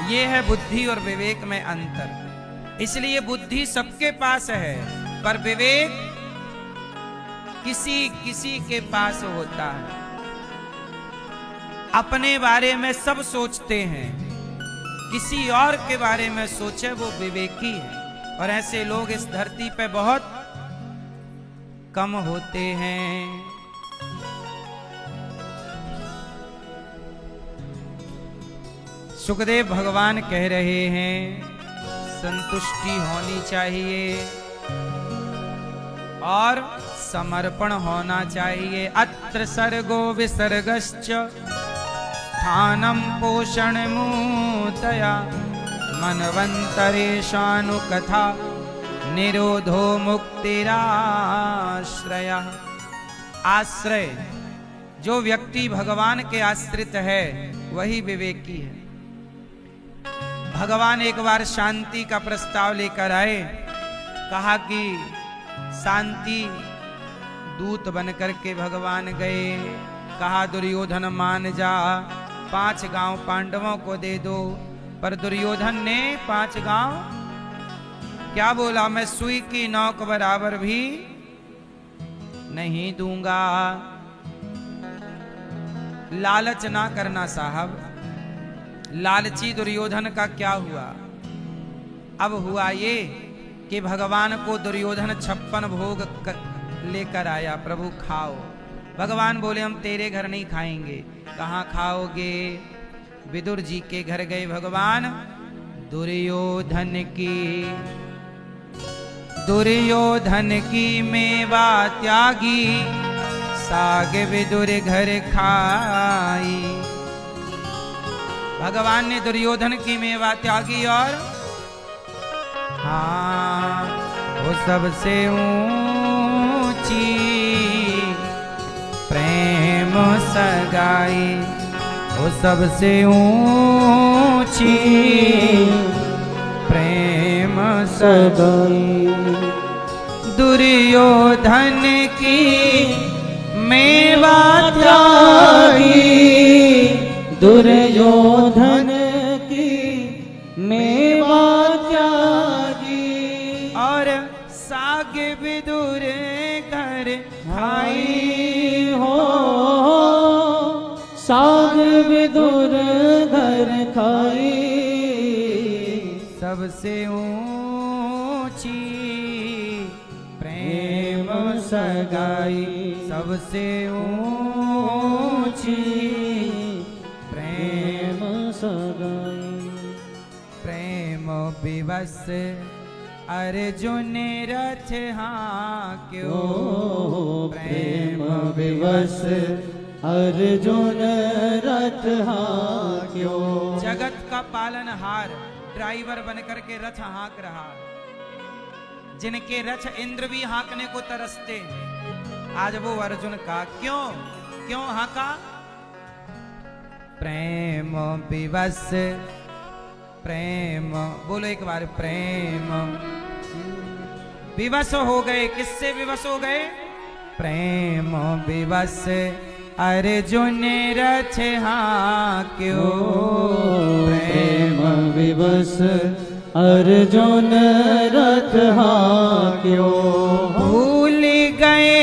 ये है बुद्धि और विवेक में अंतर। इसलिए बुद्धि सबके पास है, पर विवेक किसी किसी के पास होता है। अपने बारे में सब सोचते हैं, किसी और के बारे में सोचे वो विवेकी है, और ऐसे लोग इस धरती पे बहुत कम होते हैं। सुखदेव भगवान कह रहे हैं संतुष्टि होनी चाहिए और समर्पण होना चाहिए। अत्र सर्गो विसर्गश्च स्थानम पोषण मूतया मनवंतरेशानुकथा निरोधो मुक्तिराश्रय। आश्रय, जो व्यक्ति भगवान के आश्रित है वही विवेकी है। भगवान एक बार शांति का प्रस्ताव लेकर आए, कहा कि शांति दूत बनकर के भगवान गए, कहा दुर्योधन मान जा, 5 गांव पांडवों को दे दो, पर दुर्योधन ने 5 गांव क्या बोला, मैं सुई की नोक बराबर भी नहीं दूंगा। लालच ना करना साहब। लालची दुर्योधन का क्या हुआ? अब हुआ ये कि भगवान को दुर्योधन 56 भोग लेकर आया, प्रभु खाओ। भगवान बोले हम तेरे घर नहीं खाएंगे। कहाँ खाओगे? विदुर जी के घर गए भगवान। दुर्योधन की मेवा त्यागी, साग विदुर घर खाई। भगवान ने दुर्योधन की मेवा त्यागी और हाँ वो सबसे ऊंची प्रेम सगाई, वो सबसे ऊंची प्रेम सगाई। दुर्योधन की मेवा त्यागी, दुर्योधन की मेवा त्यागी, और साग विदुर घर खाई हो, साग विदुर घर खाई। सबसे ऊंची प्रेम सगाई, सबसे ऊंची प्रेम सगाई। प्रेम विवश अर्जुन रथ हाँक्यो, प्रेम विवश अर्जुन रथ हाँक्यो। जगत का पालनहार ड्राइवर बनकर के रथ हाँक रहा, जिनके रथ इंद्र भी हाँकने को तरसते, आज वो अर्जुन का क्यों हाँका? प्रेम विवश, प्रेम बोलो एक बार, प्रेम विवश हो गए। किससे विवश हो गए? प्रेम विवश अर्जुन रथ हाक्यो प्रेम विवश अर्जुन रथ हाक्यो भूल गए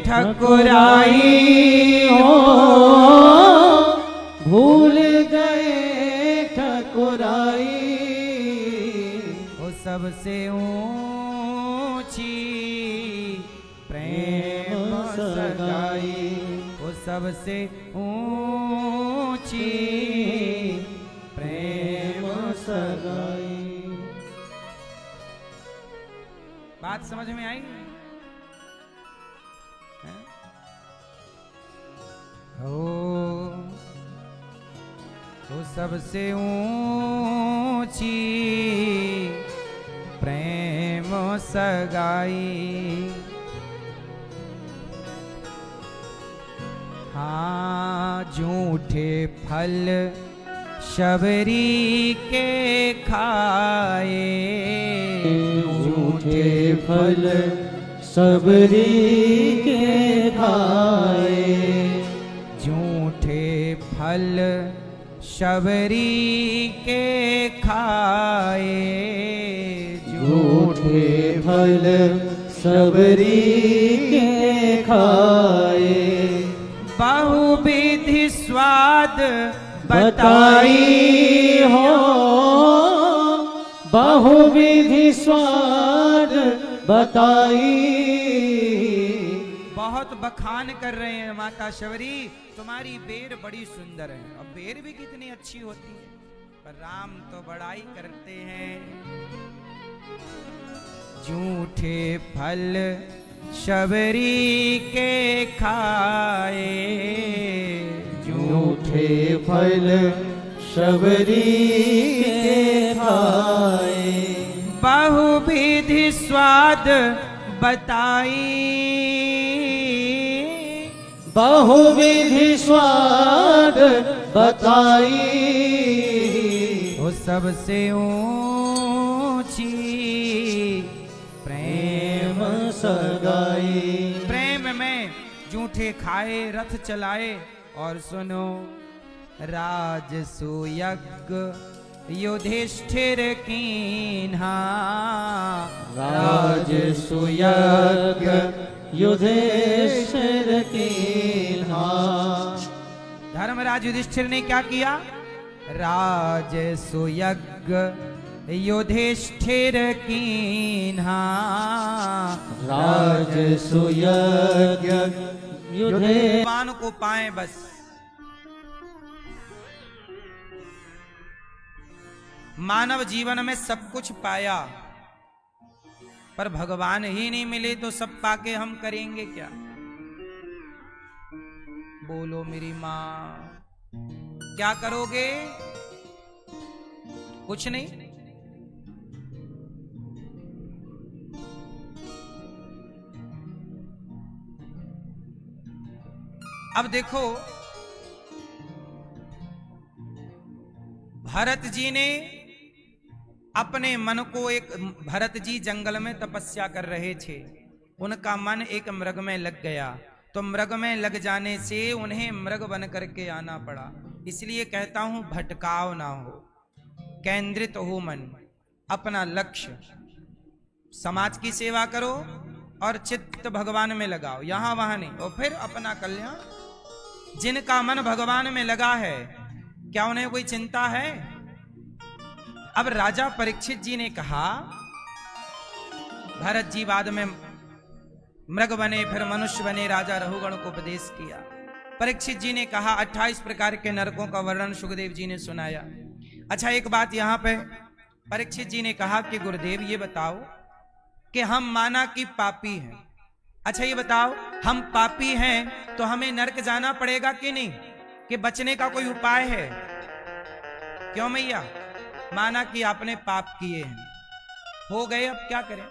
ठकुराई हो भूल गए ठकुराई वो सबसे ऊंची प्रेम सगाई वो सबसे ऊंची प्रेम सगाई। बात समझ में आई? वो सबसे ऊंची प्रेम सगाई। हाँ झूठे फल शबरी के खाए झूठे फल सबरी के खाए झूठे फल शबरी के खाए झूठे फल सबरी के खाए बहुविधि स्वाद बताई हो बहुविधि स्वाद बताई। बहुत बखान कर रहे हैं माता शबरी, तुम्हारी बेर बड़ी सुंदर है। अब बेर भी कितनी अच्छी होती है, पर राम तो बड़ाई करते हैं। झूठे फल शबरी के खाए झूठे फल शबरी के खाए बहुविधि स्वाद बताई बहुविधि स्वाद बताई। वो सबसे ऊंची प्रेम सगाई प्रेम में झूठे खाए रथ चलाए। और सुनो राजसूयज्ञ युधिष्ठिर कीन्हा राजसूयज्ञ युधिष्ठिर कीन्हा। धर्मराज युधिष्ठिर ने क्या किया? राजसूयज्ञ युधिष्ठिर कीन्हा राजसूयज्ञ भगवान को पाए बस। मानव जीवन में सब कुछ पाया, पर भगवान ही नहीं मिले तो सब पाके हम करेंगे क्या? बोलो मेरी मां, क्या करोगे? कुछ नहीं। अब देखो भरत जी ने अपने मन को भरत जी जंगल में तपस्या कर रहे थे, उनका मन एक मृग में लग गया, तो मृग में लग जाने से उन्हें मृग बन करके आना पड़ा। इसलिए कहता हूं भटकाव ना हो, केंद्रित हो मन, अपना लक्ष्य समाज की सेवा करो और चित्त भगवान में लगाओ, यहां वहां नहीं, और फिर अपना कल्याण। जिनका मन भगवान में लगा है, क्या उन्हें कोई चिंता है? अब राजा परीक्षित जी ने कहा, भरत जी बाद में मृग बने, फिर मनुष्य बने, राजा रघुगण को उपदेश किया। परीक्षित जी ने कहा 28 प्रकार के नरकों का वर्णन सुखदेव जी ने सुनाया। अच्छा एक बात यहां पे परीक्षित जी ने कहा कि गुरुदेव ये बताओ कि हम माना कि पापी हैं, अच्छा ये बताओ हम पापी हैं तो हमें नरक जाना पड़ेगा कि नहीं, कि बचने का कोई उपाय है? क्यों मैया? माना कि आपने पाप किए हैं, हो गए, अब क्या करें?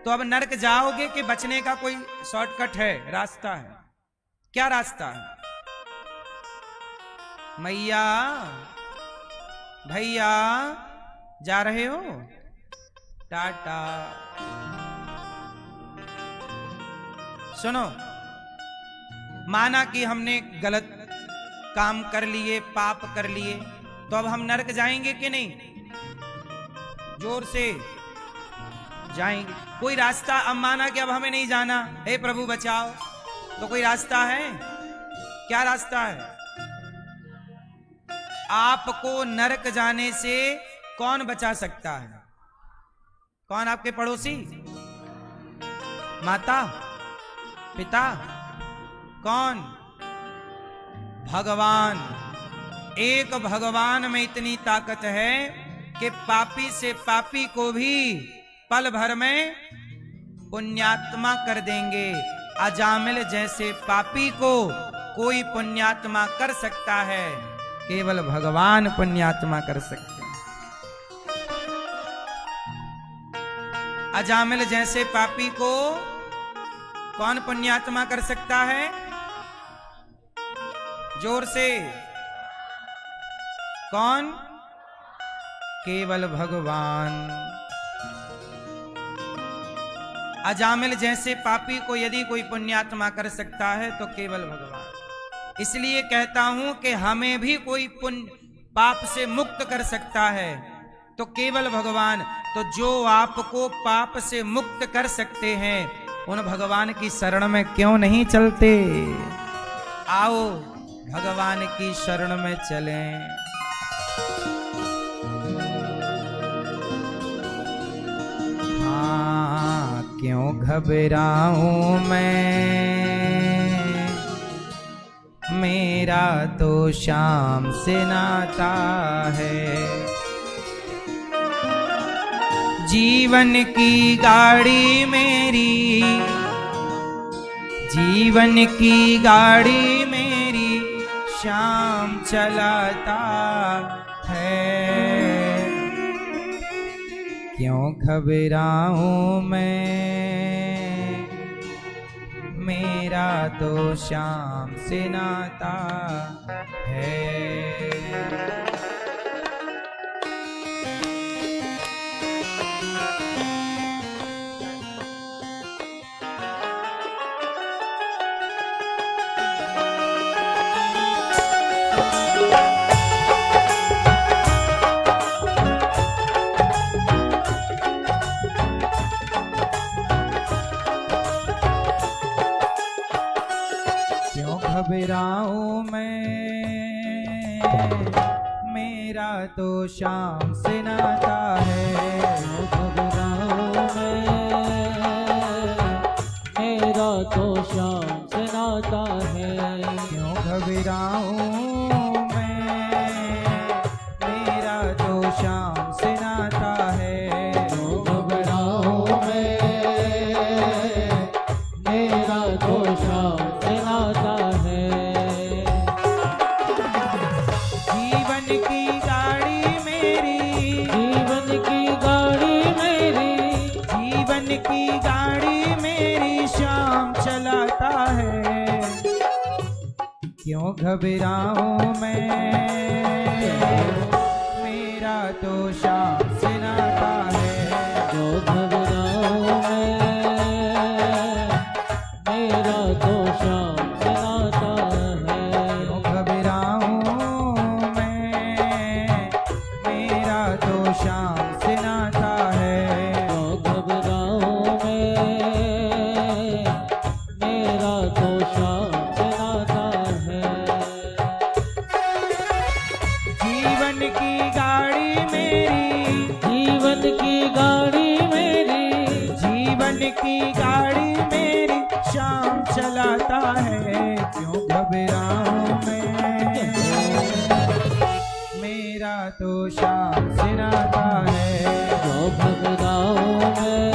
तो अब नरक जाओगे कि बचने का कोई शॉर्टकट है, रास्ता है? क्या रास्ता है? मैया भैया जा रहे हो? टाटा। सुनो माना कि हमने गलत काम कर लिए, पाप कर लिए, तो अब हम नरक जाएंगे कि नहीं? जोर से जाएंगे। कोई रास्ता, अब माना कि अब हमें नहीं जाना, हे प्रभु बचाओ, तो कोई रास्ता है? क्या रास्ता है? आपको नरक जाने से कौन बचा सकता है? कौन? आपके पड़ोसी, माता, पिता, कौन? भगवान। एक भगवान में इतनी ताकत है कि पापी से पापी को भी पल भर में पुण्यात्मा कर देंगे। अजामिल जैसे पापी को कोई पुण्यात्मा कर सकता है, केवल भगवान पुण्यात्मा कर सकते हैं। अजामिल जैसे पापी को कौन पुण्यात्मा कर सकता है? जोर से, कौन? केवल भगवान। अजामिल जैसे पापी को यदि कोई पुण्यात्मा कर सकता है तो केवल भगवान। इसलिए कहता हूं कि हमें भी कोई पुण्य पाप से मुक्त कर सकता है तो केवल भगवान। तो जो आपको पाप से मुक्त कर सकते हैं, उन भगवान की शरण में क्यों नहीं चलते? आओ भगवान की शरण में चलें। हाँ, क्यों घबराऊं मैं, मेरा तो शाम से नाता है। जीवन की गाड़ी मेरी, जीवन की गाड़ी मेरी शाम चलाता है। क्यों घबराऊं मैं, मेरा तो शाम से नाता है। घबराऊं मैं, मेरा तो शाम से नाता है। घबराऊं मैं, मेरा तो शाम से नाता है। क्यों घबराऊं मैं, मेरा तो शाम से नाता है। क्यों घबराऊं मैं, मेरा तो शाम से नाता है। जीवन की गाड़ी मेरी, जीवन की गाड़ी मेरी, जीवन की गाड़ी मेरी शाम चलाता है। क्यों घबराऊं मैं, मेरा तो शाम से नाता है। क्यों घबराऊं मैं, मेरा तो शाम से नाता है। क्यों घबराऊं मैं, मेरा तो शाम से नाता है। क्यों घबराऊं मैं, मेरा तो शाम से नाता है। जीवन की गाड़ी मेरी, जीवन की गाड़ी मेरी, जीवन की गाड़ी मेरी शाम चलाता है। क्यों घबराऊं मैं, मेरा तो शाम से नाता है। क्यों घबराऊं मैं,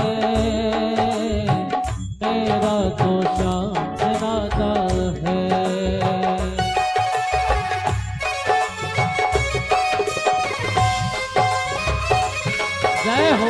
मेरा तो शाम से नाता है। जय हो।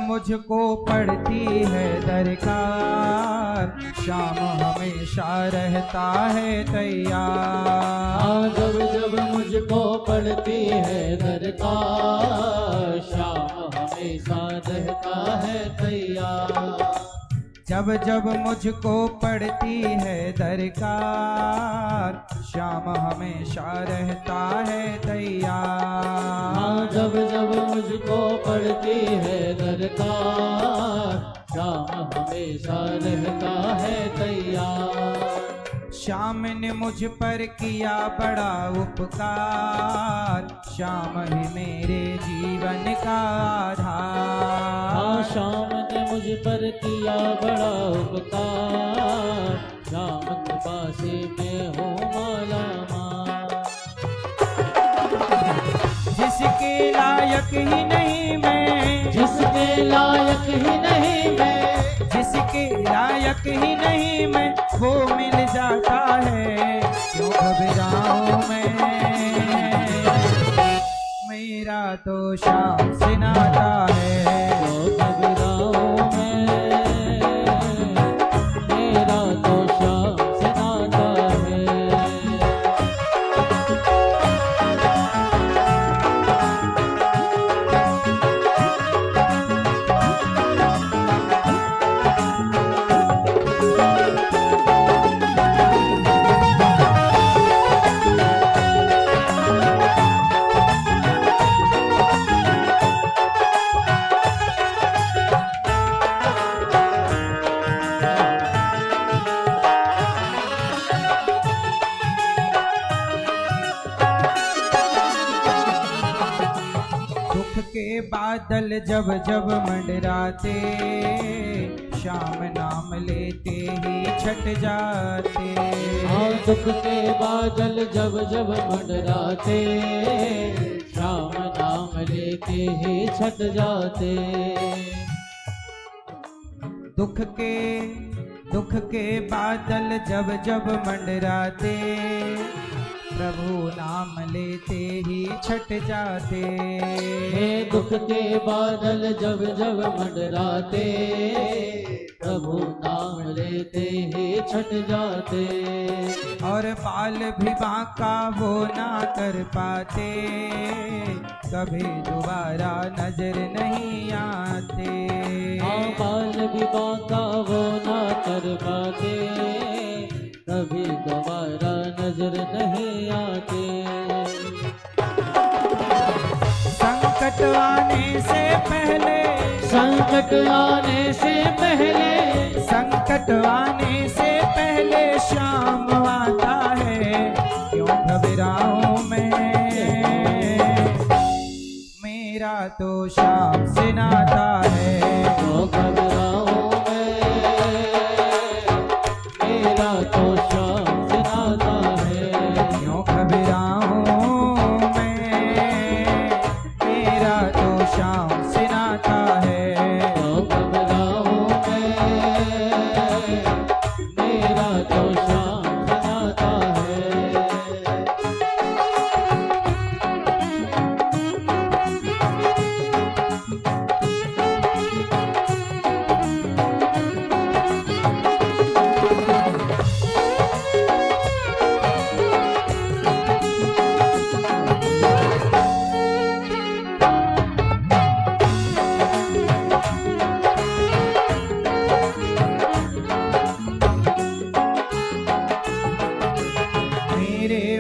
मुझको पड़ती है दरकार, श्याम हमेशा रहता है तैयार। जब जब मुझको पड़ती है दरकार, श्याम हमेशा रहता है तैयार। जब जब मुझको पड़ती है दरकार, श्याम हमेशा रहता है तैयार। जब जब मुझको पड़ती है दरकार, श्याम हमेशा रहता है तैयार। श्याम ने मुझ पर किया बड़ा उपकार, श्याम ही मेरे जीवन का आधार। श्याम ने मुझ पर किया बड़ा उपकार, श्याम कृपा से मैं हूँ मालामाल। जिसके लायक ही नहीं मैं, जिसके लायक ही नहीं मैं, जिसके लायक ही नहीं मैं, वो मिल जाता है, क्यों घबराऊं मैं। मेरा तो श्याम से नाता है, क्यों घबराऊं मैं, मेरा तो श्याम से नाता है। दुख के बादल जब जब मंडराते, श्याम नाम लेते ही छट जाते। दुख के बादल जब जब मंडराते, श्याम नाम लेते ही छट जाते। दुख के बादल जब जब मंडराते, प्रभु नाम लेते ही छट जाते। दुख के बादल जब जब मंडराते, प्रभु नाम लेते ही छट जाते। और बाल भी बांका वो ना कर पाते, कभी दोबारा नजर नहीं आते। बाल भी बांका वो ना कर पाते, कभी दोबारा नजर नहीं आते। संकट आने से पहले, संकट आने से पहले, संकट आने से पहले श्याम आता है, क्यों घबराऊं मैं। मेरा तो श्याम से नाता है, क्यों घबराऊं मैं, मेरा तो श्याम से नाता है। क्यों घबराऊं मैं, मेरा तो श्याम से नाता है। क्यों घबराऊं मैं, मेरा तो श्याम से नाता है।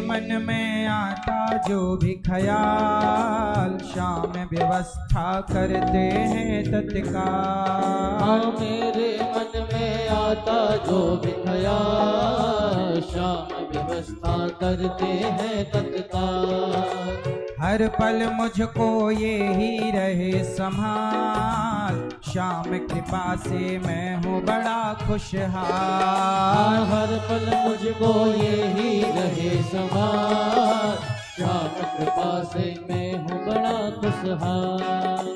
मन में आता जो भी ख्याल, श्याम व्यवस्था करते हैं तत्काल। मेरे मन में आता जो भी ख्याल, श्याम व्यवस्था करते हैं तत्काल। हर पल मुझको ये ही रहे संभाल, श्याम कृपा से मैं हूँ बड़ा खुशहाल। हर पल मुझको ये ही रहे संभाल, श्याम कृपा से मैं हूँ बड़ा खुशहाल।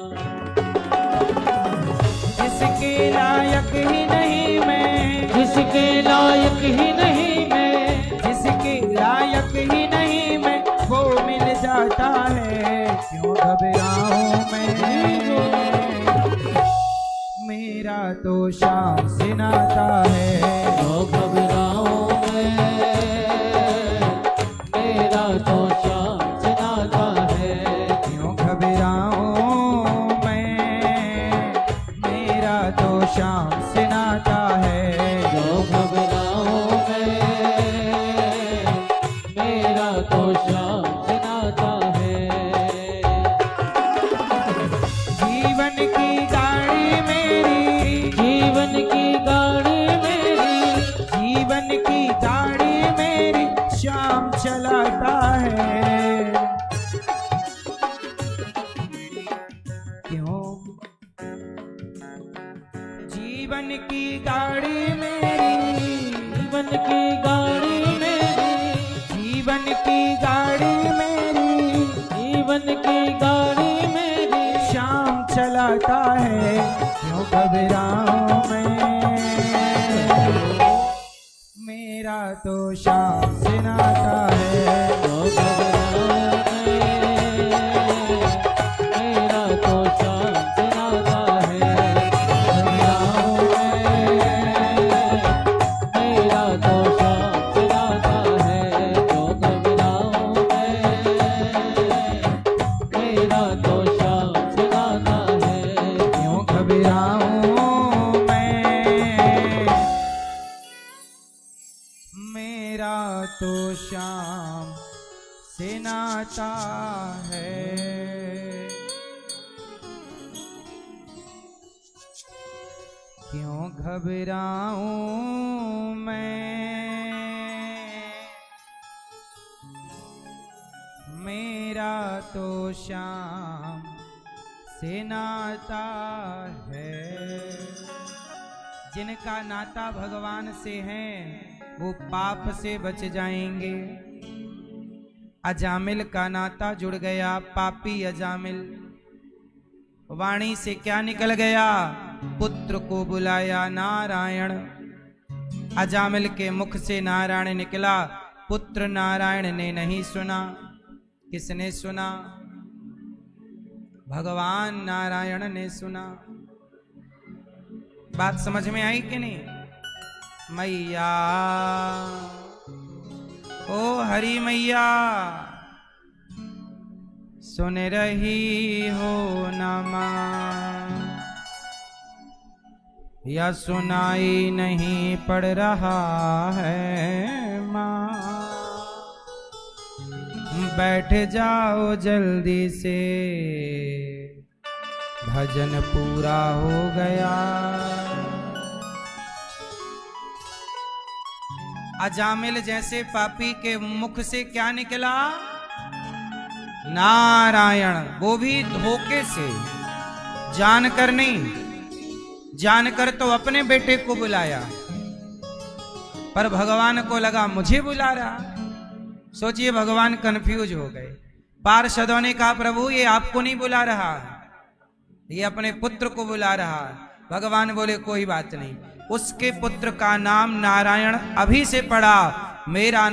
जिसके लायक ही नहीं मैं, जिसके लायक ही नहीं मैं, जिसके लायक ही नहीं मैं, वो मिल जाता है, क्यों घबराऊं मैं। तो श्याम से नाता है। जीवन की गाड़ी मेरी, जीवन की गाड़ी मेरी, जीवन की गाड़ी मेरी श्याम चलाता है। क्यों? जीवन की गाड़ी मेरी, जीवन की गाड़ी मेरी, जीवन की गाड़ी मेरी जीवन की गाड़ी मेरी, श्याम चलाता है। क्यों घबराऊं मैं, मेरा तो श्याम से नाता है। तो घबराऊं मैं, मेरा तो श्याम से नाता है। घबराऊं मैं, मेरा तो श्याम से नाता है। तो घबराऊं मैं, मेरा तो श्याम से नाता है। क्यों घबराऊं मैं, मेरा तो श्याम से नाता है। क्यों घबराऊं मैं, मेरा तो श्याम से नाता है। जिनका नाता भगवान से है वो पाप से बच जाएंगे। अजामिल का नाता जुड़ गया, पापी अजामिल। वाणी से क्या निकल गया? पुत्र को बुलाया नारायण। अजामिल के मुख से नारायण निकला, पुत्र नारायण ने नहीं सुना। किसने सुना? भगवान नारायण ने सुना। बात समझ में आई कि नहीं? मैया ओ हरि मैया, सुन रही हो ना मां, या सुनाई नहीं पड़ रहा है मां। बैठ जाओ जल्दी से, भजन पूरा हो गया। अजामिल जैसे पापी के मुख से क्या निकला? नारायण। वो भी धोखे से, जानकर नहीं। जानकर तो अपने बेटे को बुलाया, पर भगवान को लगा मुझे बुला रहा। सोचिए, भगवान कंफ्यूज हो गए। पार्षदों ने कहा प्रभु ये आपको नहीं बुला रहा, ये अपने पुत्र को बुला रहा। भगवान बोले कोई बात नहीं, उसके पुत्र का नाम नारायण अभी से पड़ा, मेरा नाम